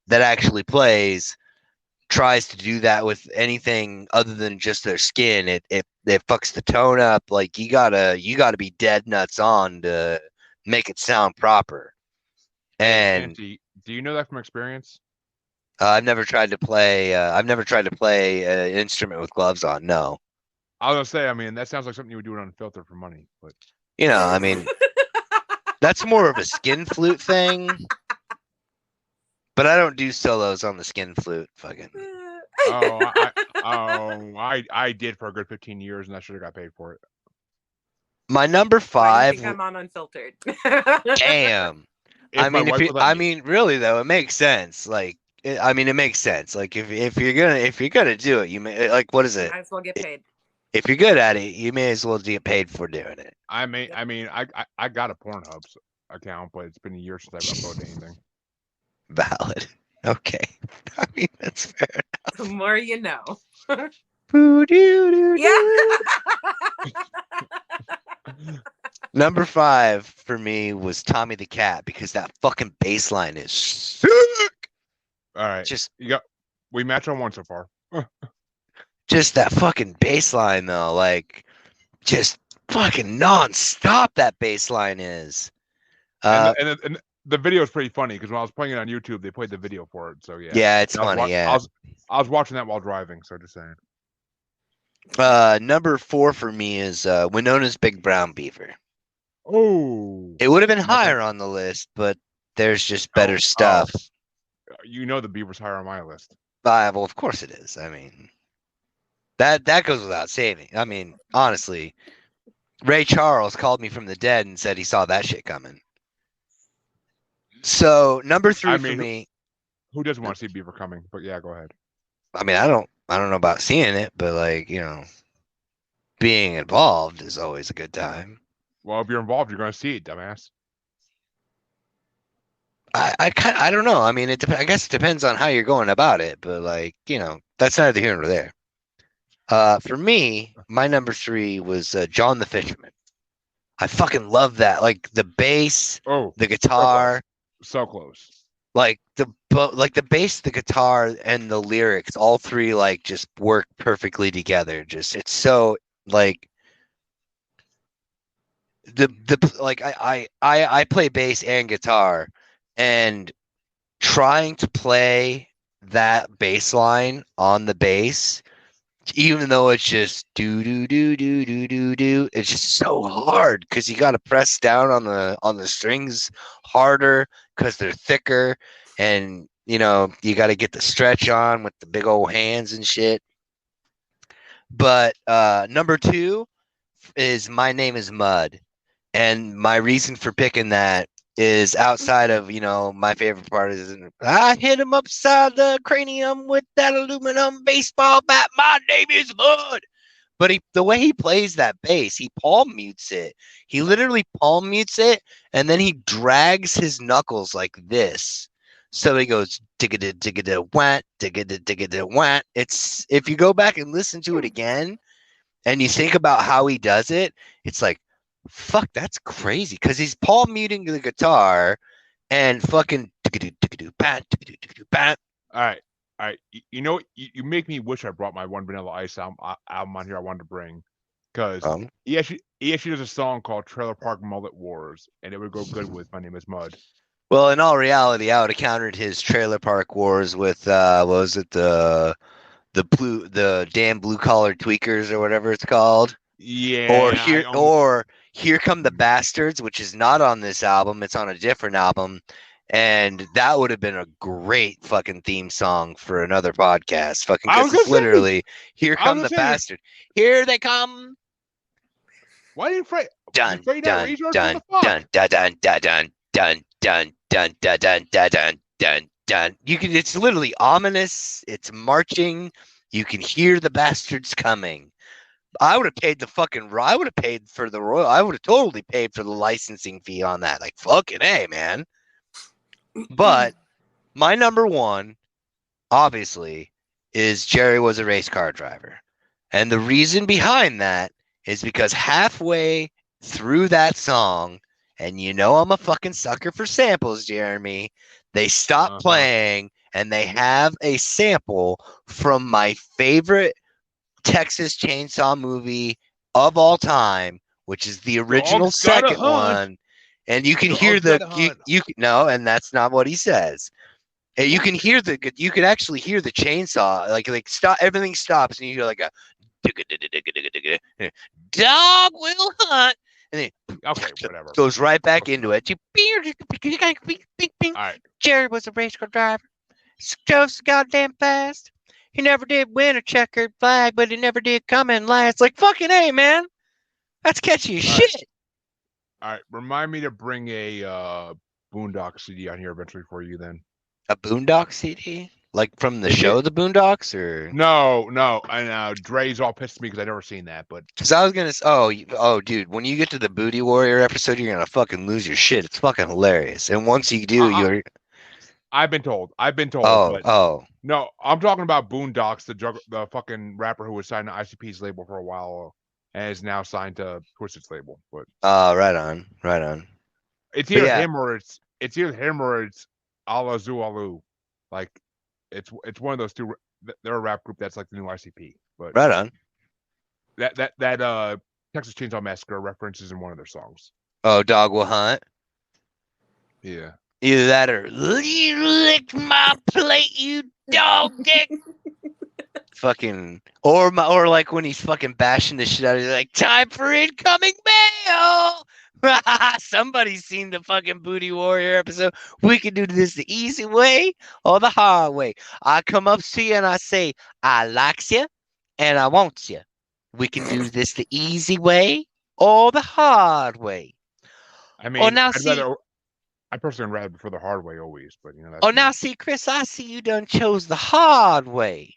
that actually plays, tries to do that with anything other than just their skin, it fucks the tone up. Like, you gotta be dead nuts on to make it sound proper. And do you know that from experience? I've never tried to play an instrument with gloves on. No. I was gonna say, I mean, that sounds like something you would do on Unfiltrd for money, but I mean, that's more of a skin flute thing. But I don't do solos on the skin flute. Fucking. I did for a good 15 years, and I should have got paid for it. My number 5. I think I'm on Unfiltrd. Damn. Really though, it makes sense. Like, I mean, it makes sense. Like if you're gonna do it, you may like what is it? Might as well get paid. If you're good at it, you may as well get paid for doing it. I got a Pornhub account, but it's been a year since I've uploaded anything. Valid. Okay. I mean, that's fair. The more you know. Boo-doo-doo-doo. Yeah. Number 5 for me was Tommy the Cat because that fucking bass line is sick. All right, Just we match on one so far. just that fucking bass line though, like just fucking non-stop that bass line is. And the video is pretty funny because when I was playing it on YouTube, they played the video for it. So yeah. Yeah, it's funny. Yeah. I was watching that while driving, so just saying. Number 4 for me is Winona's Big Brown Beaver. Oh. It would have been higher on the list, but there's just better stuff. You know the Beaver's higher on my list. Well, of course it is. I mean, that goes without saying. I mean, honestly, Ray Charles called me from the dead and said he saw that shit coming. So number 3 for me. Who doesn't want to see Beaver coming? But yeah, go ahead. I mean, I don't know about seeing it, but like, you know, being involved is always a good time. Well, if you're involved, you're going to see it, dumbass. I don't know. I mean, I guess it depends on how you're going about it, but like, you know, that's neither here nor there. For me, my number 3 was John the Fisherman. I fucking love that. Like the bass, the guitar, so close. Like the bass, the guitar, and the lyrics, all three like just work perfectly together. Just it's so like I play bass and guitar, and trying to play that bass line on the bass, even though it's just do do do do do do do, it's just so hard because you got to press down on the strings harder because they're thicker, and you know you got to get the stretch on with the big old hands and shit. But number 2 is My Name Is Mud, and my reason for picking that is outside of, you know, my favorite part is I hit him upside the cranium with that aluminum baseball bat. My name is Mud. But the way he plays that bass, he palm mutes it. He literally palm mutes it, and then he drags his knuckles like this. So he goes digga digga want, digga digga want. It's, if you go back and listen to it again, and you think about how he does it, it's like, fuck, that's crazy, because he's palm muting the guitar and fucking All right. You know, you make me wish I brought my One Vanilla Ice album on here. I wanted to bring, because he actually does a song called Trailer Park Mullet Wars, and it would go good with My Name Is Mud. Well, in all reality, I would have countered his Trailer Park Wars with what was it, the damn blue collar tweakers or whatever it's called. Yeah. Or Here Come the Bastards, which is not on this album. It's on a different album. And that would have been a great fucking theme song for another podcast. Fucking, literally, Here Come the Bastards. Here they come. Why didn't Frank? Dun dun dun dun dun dun dun dun dun dun dun dun dun dun dun. You can. It's literally ominous. It's marching. You can hear the bastards coming. I would have paid I would have paid for the royal. I would have totally paid for the licensing fee on that. Like, fucking A, man. But my number 1, obviously, is Jerry Was a Race Car Driver. And the reason behind that is because halfway through that song, and you know I'm a fucking sucker for samples, Jeremy, they stop playing and they have a sample from my favorite Texas Chainsaw movie of all time, which is the original second one, and you can hear and that's not what he says. And you can hear you can actually hear the chainsaw, like stop, everything stops, and you hear like a dog will hunt, and then whatever, goes right back into it. All right. Jerry was a race car driver, drove so goddamn fast. He never did win a checkered flag, but he never did come in last. Like, fucking A, man. That's catchy as shit. All right. Remind me to bring a Boondock CD on here eventually for you then. A Boondock CD? Like from the It show did. The Boondocks, or? No. I know Dre's all pissed at me because I never seen that, but Because I was gonna. Oh, dude, when you get to the Booty Warrior episode, you're gonna fucking lose your shit. It's fucking hilarious. And once you do, I, you're. I've been told. Oh, But oh. no, I'm talking about Boondocks, the fucking rapper who was signed to ICP's label for a while and is now signed to Twisted's label. But Right on, right on. it's But either yeah, him or it's Ala Alu. Like it's one of those two. They're a rap group that's like the new ICP. But right on. that Texas Chainsaw Massacre references in one of their songs. Oh, Dog Will Hunt. Yeah. Either that or you licked my plate, you dog dick. Fucking or like when he's fucking bashing the shit out of you, like time for incoming mail. Somebody's seen the fucking Booty Warrior episode. We can do this the easy way or the hard way. I come up to you and I say, I likes you and I wants you. We can do this the easy way or the hard way. I mean, now see, I personally rather prefer the hard way always, but you know that's oh, now see, Chris, I see you done chose the hard way.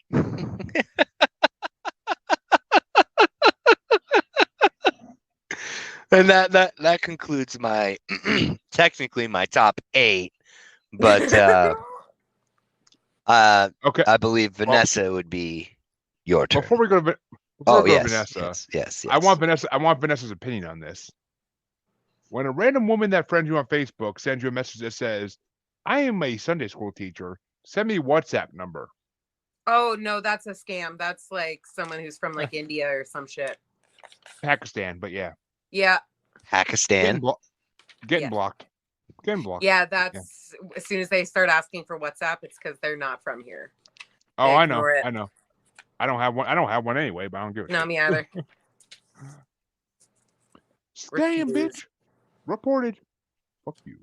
And that concludes my technically my top 8, but okay. I believe Vanessa would be your turn. Before we go to yes, Vanessa, yes. I want Vanessa's opinion on this. When a random woman that friends you on Facebook sends you a message that says, "I am a Sunday school teacher. Send me WhatsApp number." Oh no, that's a scam. That's like someone who's from like India or some shit. Pakistan, but yeah. Yeah. Pakistan. Getting blocked. Yeah, that's as soon as they start asking for WhatsApp, it's because they're not from here. Oh, I know. I don't have one anyway, but I don't give a shit. No, me either. Scam, bitch. Reported. Fuck you.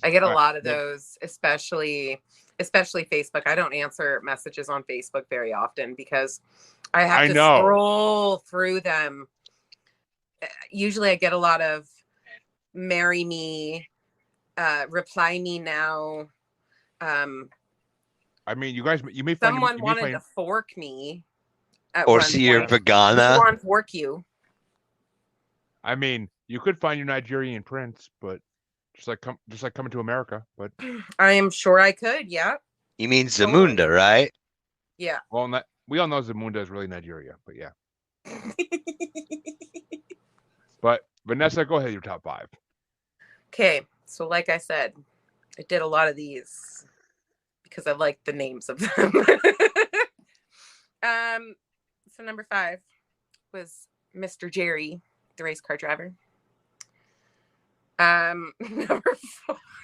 I get a lot of those, especially Facebook. I don't answer messages on Facebook very often because I have to scroll through them. Usually I get a lot of marry me, reply me now. I mean, you may find someone wanted to fork me. Or see your vagina. Who wants to fork you? I mean, you could find your Nigerian prince, but just like coming to America. But I am sure I could. Yeah. You mean Zamunda, right? Yeah. Well, we all know Zamunda is really Nigeria, but yeah. But Vanessa, go ahead. Your top 5. Okay, so like I said, I did a lot of these because I like the names of them. So number 5 was Mr. Jerry, the race car driver. Number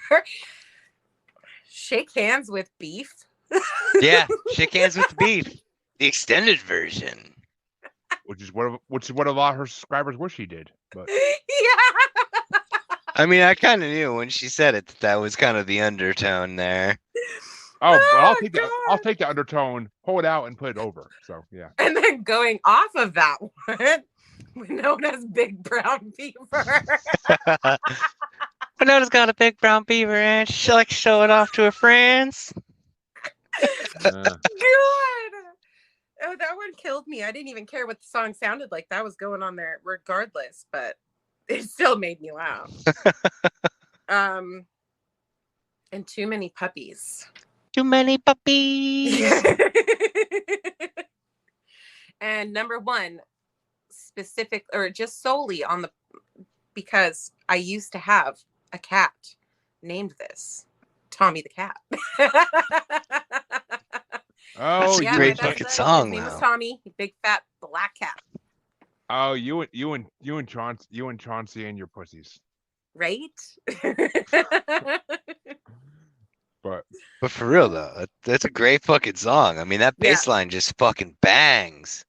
4, Shake Hands with Beef. Yeah, Shake Hands with Beef, the extended version. Which is what a lot of her subscribers wish she did. But yeah. I mean, I kind of knew when she said it that was kind of the undertone there. Oh, well, I'll take the undertone, pull it out, and put it over. So yeah. And then going off of that one, known as Big Brown Beaver. Vanota's got a big brown beaver and she likes to show it off to her friends. God. Oh, that one killed me. I didn't even care what the song sounded like. That was going on there regardless, but it still made me laugh. And Too Many Puppies. Too many puppies. And number 1, specific or just solely on because I used to have a cat named this, Tommy the Cat. Oh, that's a great fucking song. His name was Tommy, big fat black cat. Oh, you and Chancy and your pussies. Right? But for real though, that's a great fucking song. I mean, that bass line just fucking bangs.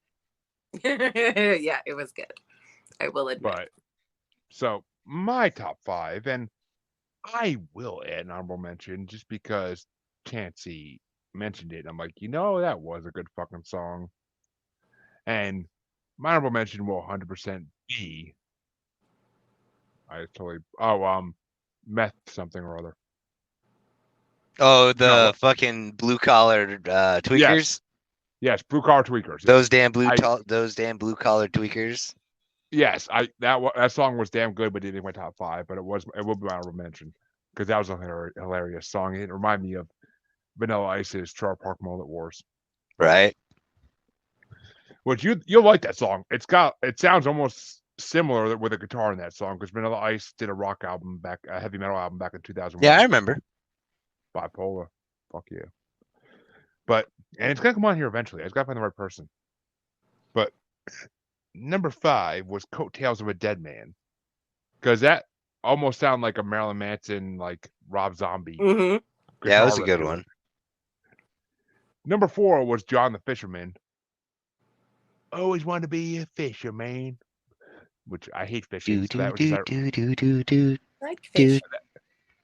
Yeah, it was good. I will admit. But so my top 5, and I will add an honorable mention just because Chancy mentioned it. I'm like, that was a good fucking song. And my honorable mention will 100% be Meth something or other. Oh, the what? fucking blue collar tweakers. Yes, Blue Collar Tweakers. Those damn blue I- collar tweakers. Yes, that song was damn good, but it didn't my top 5. But it will be my honorable mention because that was a hilarious song. It reminded me of Vanilla Ice's Trailer Park Mullet Wars. Right. Which you'll like that song. It sounds almost similar with a guitar in that song because Vanilla Ice did a heavy metal album back in 2001. Yeah, I remember. Bipolar, fuck you. And it's gonna come on here eventually. I just gotta find the right person. But number 5 was Coattails of a Dead Man, because that almost sounded like a Marilyn Manson, like Rob Zombie. Mm-hmm. Yeah, that was a good riff. one. Number 4 was John the Fisherman. Always wanted to be a fisherman, which I hate fishing. So that was Like fish.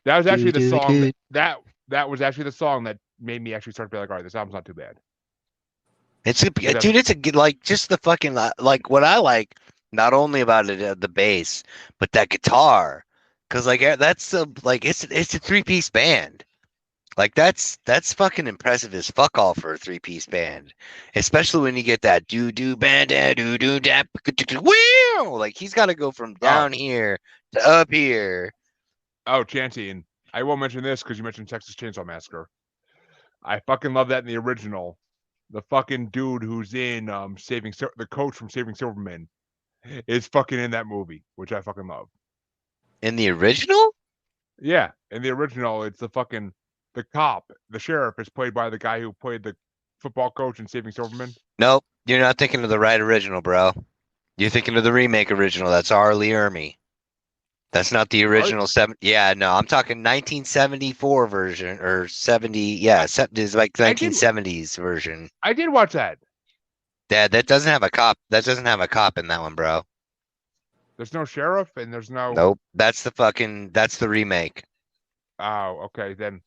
that was actually the song that was actually the song that made me actually start to be like, all right, this album's not too bad. It's a good, like, just the fucking, like, what I like not only about it, the bass, but that guitar, because like that's it's a 3-piece band. Like that's fucking impressive as fuck all for a 3-piece band, especially when you get that do band do dap wheel. Like he's got to go from down here to up here. Oh, Chancy, and I will mention this because you mentioned Texas Chainsaw Massacre. I fucking love that in the original. The fucking dude who's in the coach from Saving Silverman is fucking in that movie, which I fucking love. In the original? Yeah, in the original, it's the cop. The sheriff is played by the guy who played the football coach in Saving Silverman. Nope, you're not thinking of the right original, bro. You're thinking of the remake original. That's R. Lee Ermey. That's not the original Yeah, no, I'm talking 1974 version or 70. Yeah, it's like 1970s version. I did watch that. Dad, that doesn't have a cop. That doesn't have a cop in that one, bro. There's no sheriff and there's no. Nope, that's the remake. Oh, okay then.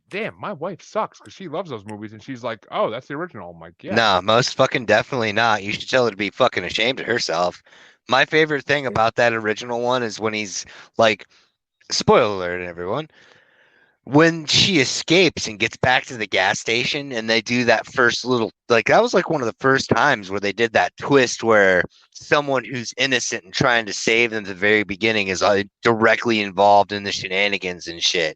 Damn, my wife sucks because she loves those movies and she's like, "Oh, that's the original." I'm like, "Yeah." No, most fucking definitely not. You should tell her to be fucking ashamed of herself. My favorite thing about that original one is when he's like, spoiler alert, everyone. When she escapes and gets back to the gas station and they do that first little, like, that was like one of the first times where they did that twist where someone who's innocent and trying to save them at the very beginning is directly involved in the shenanigans and shit.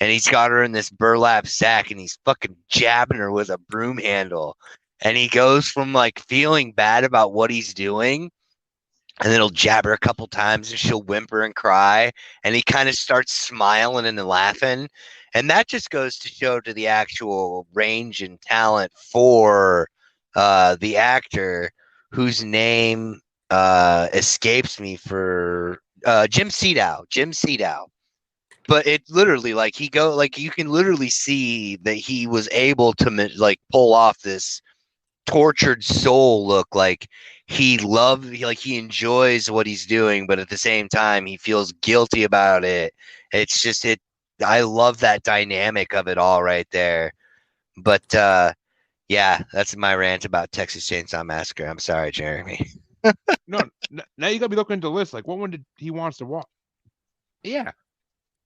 And he's got her in this burlap sack and he's fucking jabbing her with a broom handle. And he goes from like feeling bad about what he's doing, and then he'll jab her a couple times and she'll whimper and cry. And he kind of starts smiling and laughing. And that just goes to show to the actual range and talent for the actor whose name escapes me for Jim Sedow. But it literally, like, you can literally see that he was able to like pull off this tortured soul look. Like he enjoys what he's doing, but at the same time he feels guilty about it. It's just I love that dynamic of it all right there. But yeah, that's my rant about Texas Chainsaw Massacre. I'm sorry, Jeremy. No, now you gotta be looking into the list. Like, what one did he wants to watch? Yeah.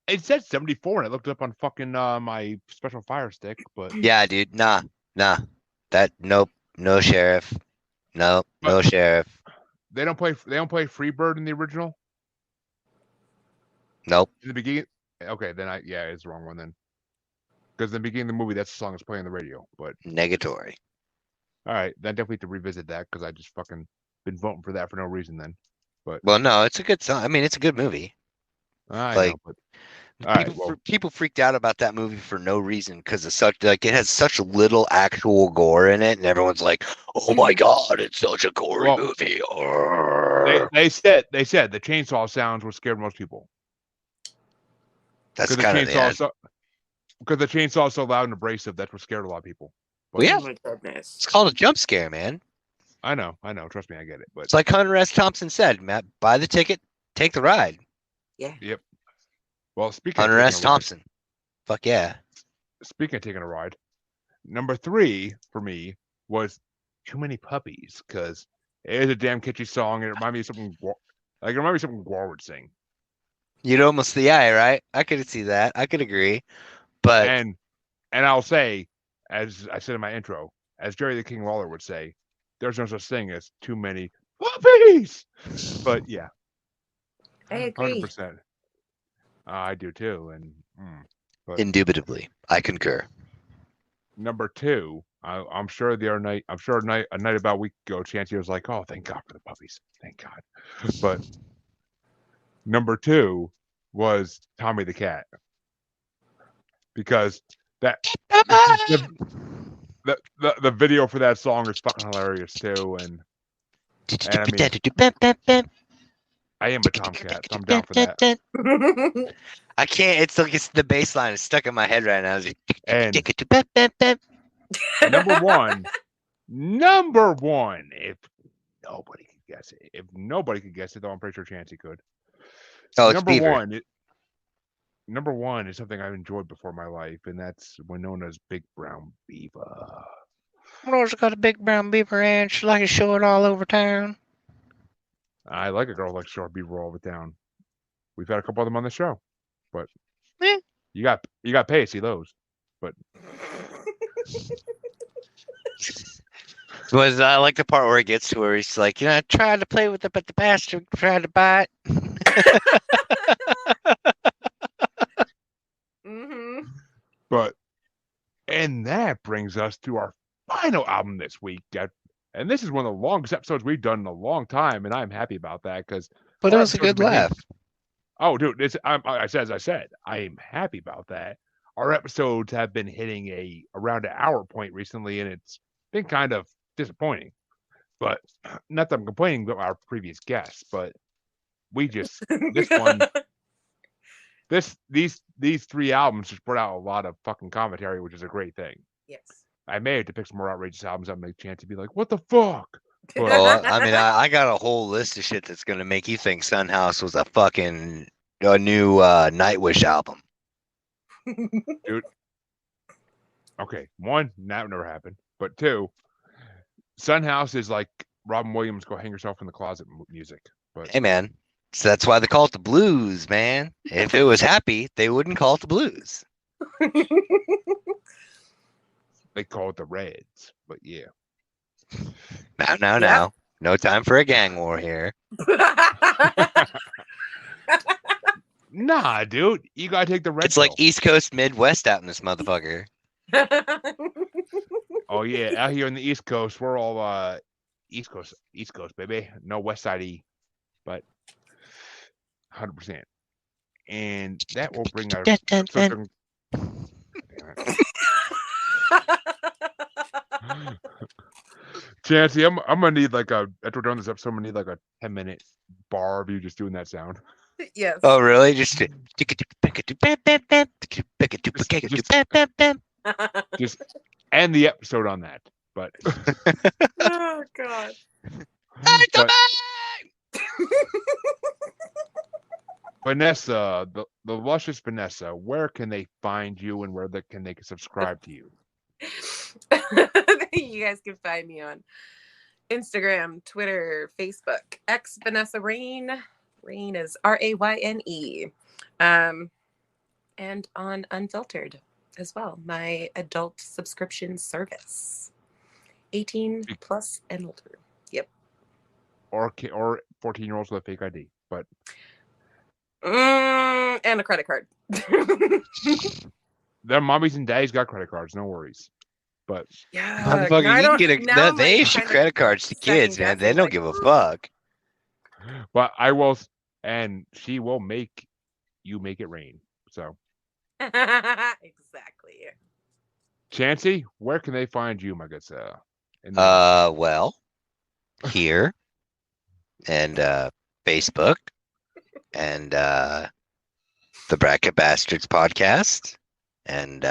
It said 74 and I looked up on fucking my special fire stick, but Yeah, dude. Nah. Nope. No sheriff. No sheriff. they don't play Freebird in the original? Nope. In the beginning? Okay, then it's the wrong one then. Because in the beginning of the movie, that's the song that's playing on the radio. But Negatory. all right, then definitely to revisit that because I just fucking been voting for that for no reason then. But Well, no, it's a good song. I mean, it's a good movie. I Like, know, but all right, well, People freaked out about that movie for no reason because it's such, like, it has such little actual gore in it, and everyone's like, "Oh my god, it's such a gory Well, movie." they said the chainsaw sounds would scare most people. That's Because kind of because the chainsaw is so loud and abrasive, that's what scared a lot of people. Well, yeah, Oh my goodness. it's called a jump scare, man. I know. Trust me, I get it. But It's like Hunter S. Thompson said, Matt, buy the ticket, take the ride. Yeah. yep. Well, speaking Hunter of S. Thompson. Fuck yeah. Speaking of taking a ride, number 3 for me was Too Many Puppies because it is a damn catchy song and it reminded me of something Gwar would sing. You'd almost the eye, right? I could see that. I could agree. But and I'll say, as I said in my intro, as Jerry the King Lawler would say, there's no such thing as too many puppies. But yeah, I agree. 100%. I do too. And but indubitably, I concur. number 2, I'm sure the other night, a night about a week ago, Chancy was like, "Oh, thank God for the puppies, thank God." But number 2 was Tommy the Cat, because that the video for that song is fucking hilarious too, and I mean, I am a tomcat, so I'm down for that. I can't. It's like the bass line is stuck in my head right now. And number one, if nobody could guess it, though I'm pretty sure Chancy could. Oh, it's Beaver. Number one is something I've enjoyed before my life, and that's Winona's Big Brown Beaver. Rosa got a big brown beaver and she like to show it all over town. I like a girl like short beaver all over town. We've had a couple of them on the show, but you got pay to see those. But I like the part where it gets to where he's like, I tried to play with it, but the bastard tried to bite. But and that brings us to our final album this week. And this is one of the longest episodes we've done in a long time, and I'm happy about that because. But it was a good laugh. Oh, dude, as I said, I am happy about that. Our episodes have been hitting around an hour point recently, and it's been kind of disappointing. But not that I'm complaining about our previous guests, but we just this one, these 3 albums just brought out a lot of fucking commentary, which is a great thing. Yes. I may have to pick some more outrageous albums that make Chance to be like, "What the fuck?" But, Well, I mean, I got a whole list of shit that's gonna make you think Sunhouse was a new Nightwish album. Dude. Okay, 1, that never happened. But 2, Sunhouse is like Robin Williams' "Go Hang Yourself in the Closet" music. But Hey, man. So that's why they call it the blues, man. If it was happy, they wouldn't call it the blues. they call it the Reds. But yeah. Now. No time for a gang war here. Nah, dude. You gotta take the red. It's like East Coast, Midwest out in this motherfucker. Oh yeah, out here on the East Coast, we're all East Coast, baby. No West Side E, but 100%. And that will bring our. Chancy, I'm gonna need after we're done this episode, I'm gonna need a 10-minute bar of you just doing that sound. Yes. Oh really? Just end the episode on that. But oh god. Vanessa, the luscious Vanessa, where can they find you and where can they subscribe to you? You guys can find me on Instagram, Twitter, Facebook, X Vanessa Rayne. Rayne is Rayne. And on Unfiltrd as well, my adult subscription service. 18 plus and older. Yep. Or 14-year-olds with a fake ID, but and a credit card. Their mommies and daddies got credit cards, no worries. But yeah, motherfucker, you can get they issue credit cards to kids, man. They don't give a fuck. But I will, and she will make you make it rain. So exactly. Chancy, where can they find you, my good sir? Well, here and Facebook and the Bracket Bastards podcast and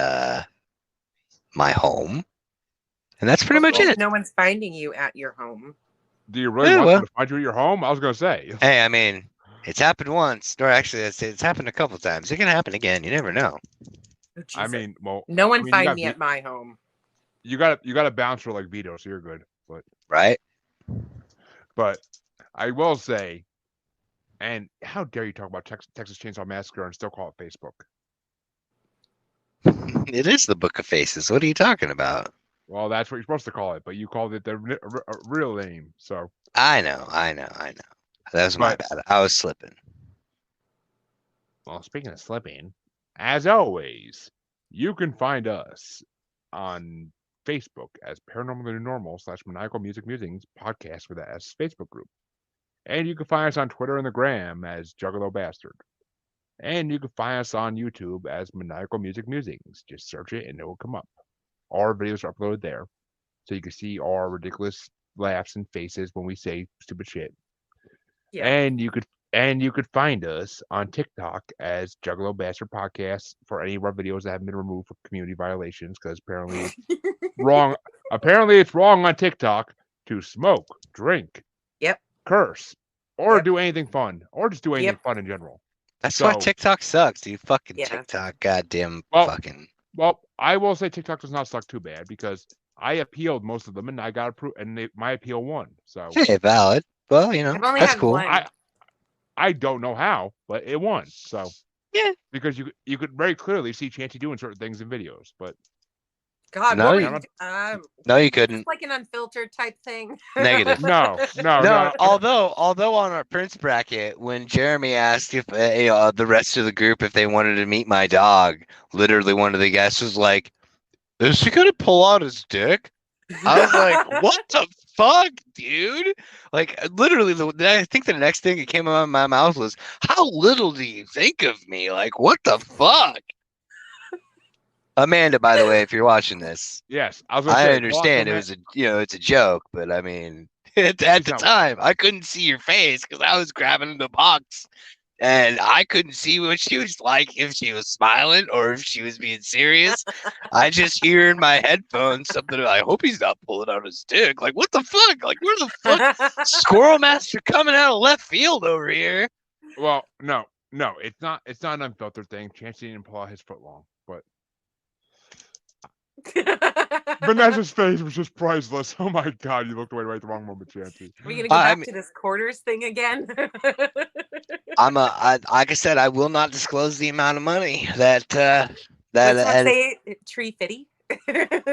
my home, and that's pretty much it. No one's finding you at your home. Do you really want them to find you at your home? I was gonna say. Hey, I mean, it's happened once, or actually, it's happened a couple times. It can happen again. You never know. Oh, I mean, well, no one find me at my home. You got a bouncer like Vito, so you're good. But right. But I will say, and how dare you talk about Texas Chainsaw Massacre and still call it Facebook? It is the Book of Faces. What are you talking about? Well, that's what you're supposed to call it, but you called it the real name. So, I know. That was my but bad. I was slipping. well, speaking of slipping, as always, you can find us on Facebook as Paranormally Normal / Maniacal Music Musings podcast with that as Facebook group. And you can find us on Twitter and the Gram as Juggalo Bastard. And you can find us on YouTube as Maniacal Music Musings. Just search it and it will come up. All our videos are uploaded there. So you can see our ridiculous laughs and faces when we say stupid shit. Yeah. And you could find us on TikTok as Juggalo Bastard Podcast for any of our videos that haven't been removed for community violations, because apparently it's wrong. Apparently it's wrong on TikTok to smoke, drink, Yep. curse, or Yep. do anything fun, or just do anything Yep. fun in general. That's why So- TikTok sucks, dude. Fucking Yeah. TikTok, goddamn Well- fucking. Well, I will say TikTok does not suck too bad because I appealed most of them and I got approved, and my appeal won. So Hey, valid. Well, you know, I've only that's had cool. one. I don't know how, but it won. So Yeah. because you could very clearly see Chancy doing certain things in videos, but God, No, what were you- you No, you it's couldn't. like an unfiltered type thing. Negative. no. No, although on our Prince bracket, when Jeremy asked if the rest of the group if they wanted to meet my dog, literally one of the guests was like, "Is he gonna pull out his dick?" I was like, "What the fuck, dude?" Like, literally, I think the next thing that came out of my mouth was, "How little do you think of me? Like, what the fuck?" Amanda, by the way, if you're watching this, Yes, I was gonna I say, understand it was it's a joke, but I mean, at the time, I couldn't see your face because I was grabbing the box, and I couldn't see what she was like, if she was smiling or if she was being serious. I just hear in my headphones something. I hope he's not pulling out his dick. Like, what the fuck? Like, where the fuck? Squirrel Master coming out of left field over here. Well, no, it's not an unfiltered thing. Chancey didn't pull out his foot long, but Vanessa's face was just priceless. Oh my god, you looked away right at the wrong moment, Chancey. Are we gonna go back to this quarters thing again? Like I said, I will not disclose the amount of money that Let's not say tree fitty.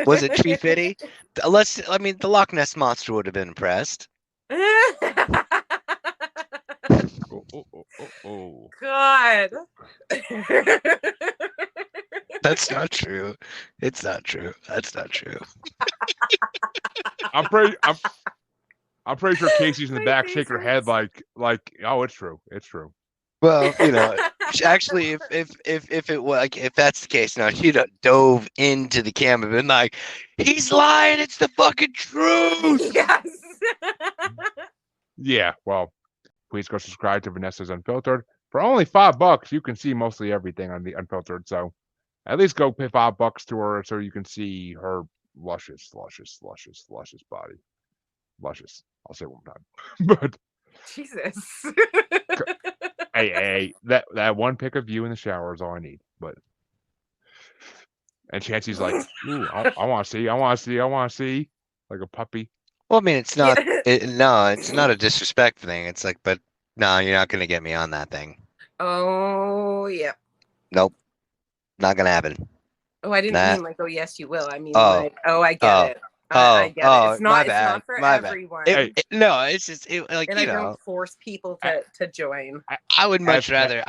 Was it tree fitty? I mean, the Loch Ness monster would have been impressed. Oh. God. That's not true. It's not true. That's not true. I'm pretty sure Casey's in the back shaking her head like, oh, it's true. It's true. Well, actually, if it was if that's the case, now she'd have dove into the camera and been like, "He's lying. It's the fucking truth." Yes. Yeah. Well, please go subscribe to Vanessa's Unfiltrd. For only $5, you can see mostly everything on the Unfiltrd. So at least go pay $5 to her so you can see her luscious body. Luscious. I'll say it one more time. But Jesus. hey, that one pic of you in the shower is all I need. But and Chancy's like, ooh, I want to see, like a puppy. Well, I mean, it's not. It's not a disrespect thing. It's like, but no, you're not gonna get me on that thing. Oh yeah. Nope, not gonna happen. Oh, I didn't Nah. mean like, oh yes, you will. I mean, Oh. like, oh, I get Oh. it. I get it. It's my not. It's bad, not for my bad. everyone. No, it's just like and you I know. don't force people to join. I would much As-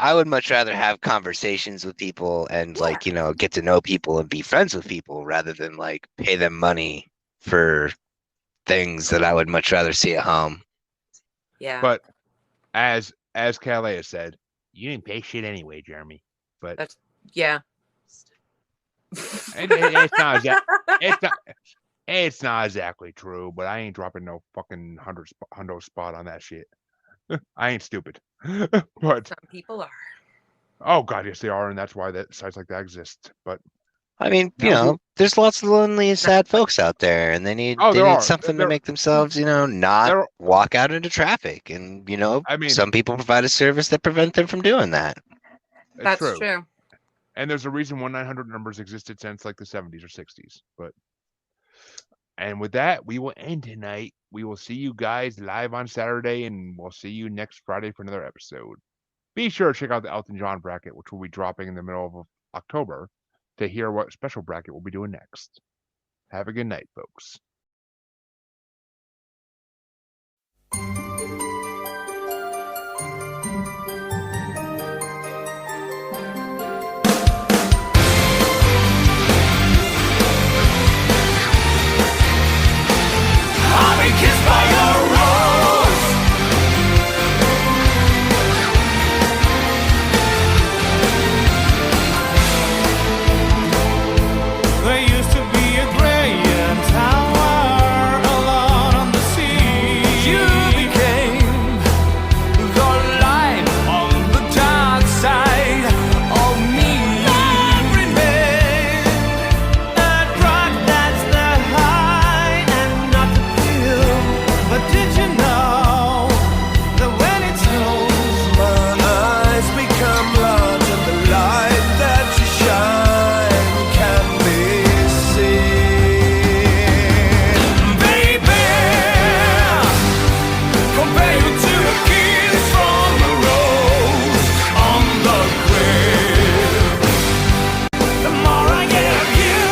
rather have conversations with people and like get to know people and be friends with people rather than like pay them money for things that I would much rather see at home. Yeah. But as Calais said, you didn't pay shit anyway, Jeremy. But yeah. it's not exactly true. But I ain't dropping no fucking hundo spot on that shit. I ain't stupid. But Some people are. oh god, yes they are, and that's why that sites like that exist. But I mean, No, there's lots of lonely, sad folks out there, and they need there are. something to There- make themselves, not there- walk out into traffic. And I mean, some people provide a service that prevent them from doing that. it's That's true. true. And there's a reason 1-900 numbers existed since like the 70s or 60s. And with that, we will end tonight. We will see you guys live on Saturday, and we'll see you next Friday for another episode. Be sure to check out the Elton John bracket, which will be dropping in the middle of October. to hear what special bracket we'll be doing next. Have a good night, folks. I've been kissed by your rose. There used to be a grand tower alone on the sea. You became the light on the dark side of me. Love remained a drug that's the high and not the pill. But did you know that when it snows, my eyes become large and the light that you shine can be seen? Baby, compare you to a kiss from a rose on the grave. The more I get of you,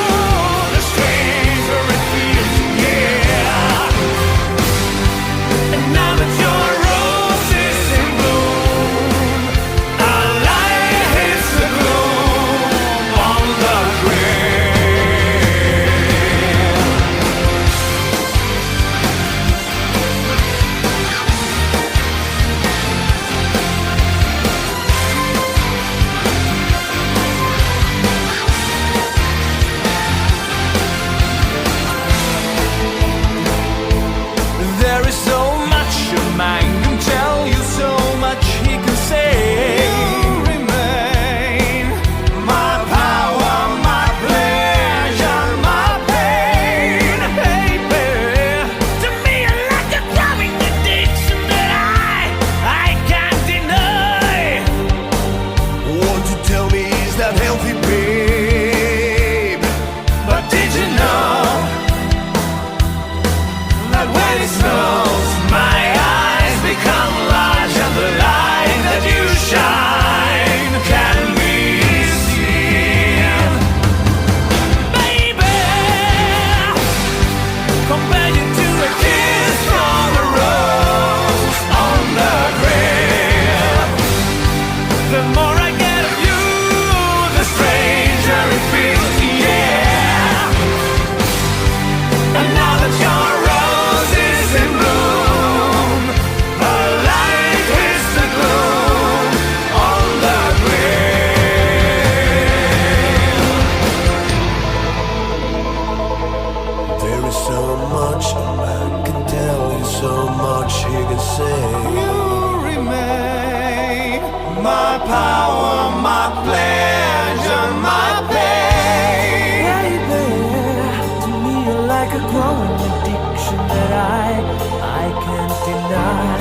the stranger it feels, yeah. And now that your rose is in bloom, a light hits the gloom on the grave. There is so much a man can tell you, so much he can say. You remain my power, my pleasure, my pain. Baby, to me you're like a growing addiction that I can't deny. What you tell me is that healthy, babe. But did you know that when it snows, my eyes become large and the light that you shine can be seen? Baby, compare you to a kiss from a rose on the grave. The more I get of you, the stranger it feels, yeah. And now that your rose is in bloom, the light hits the gloom on the grave. There is so much a man can tell you, so much he can say. You remain my power, my pleasure, my pain. To me you're like a growing addiction that I can't deny.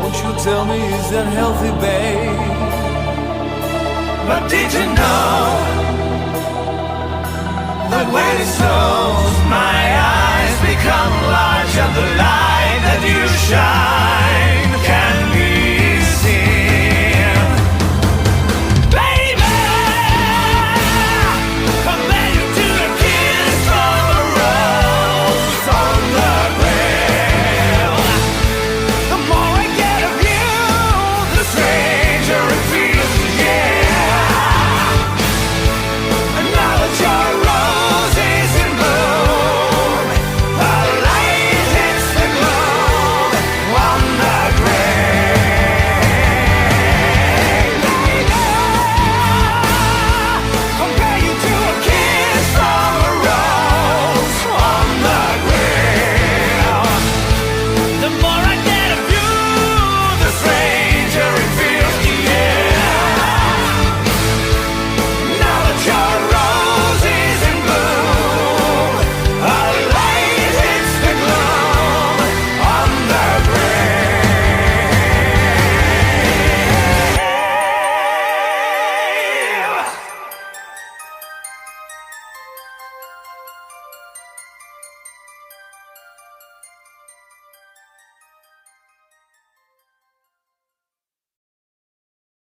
Won't you tell me, is that healthy, babe? But did you know that when it snows, my eyes become large and the light that you shine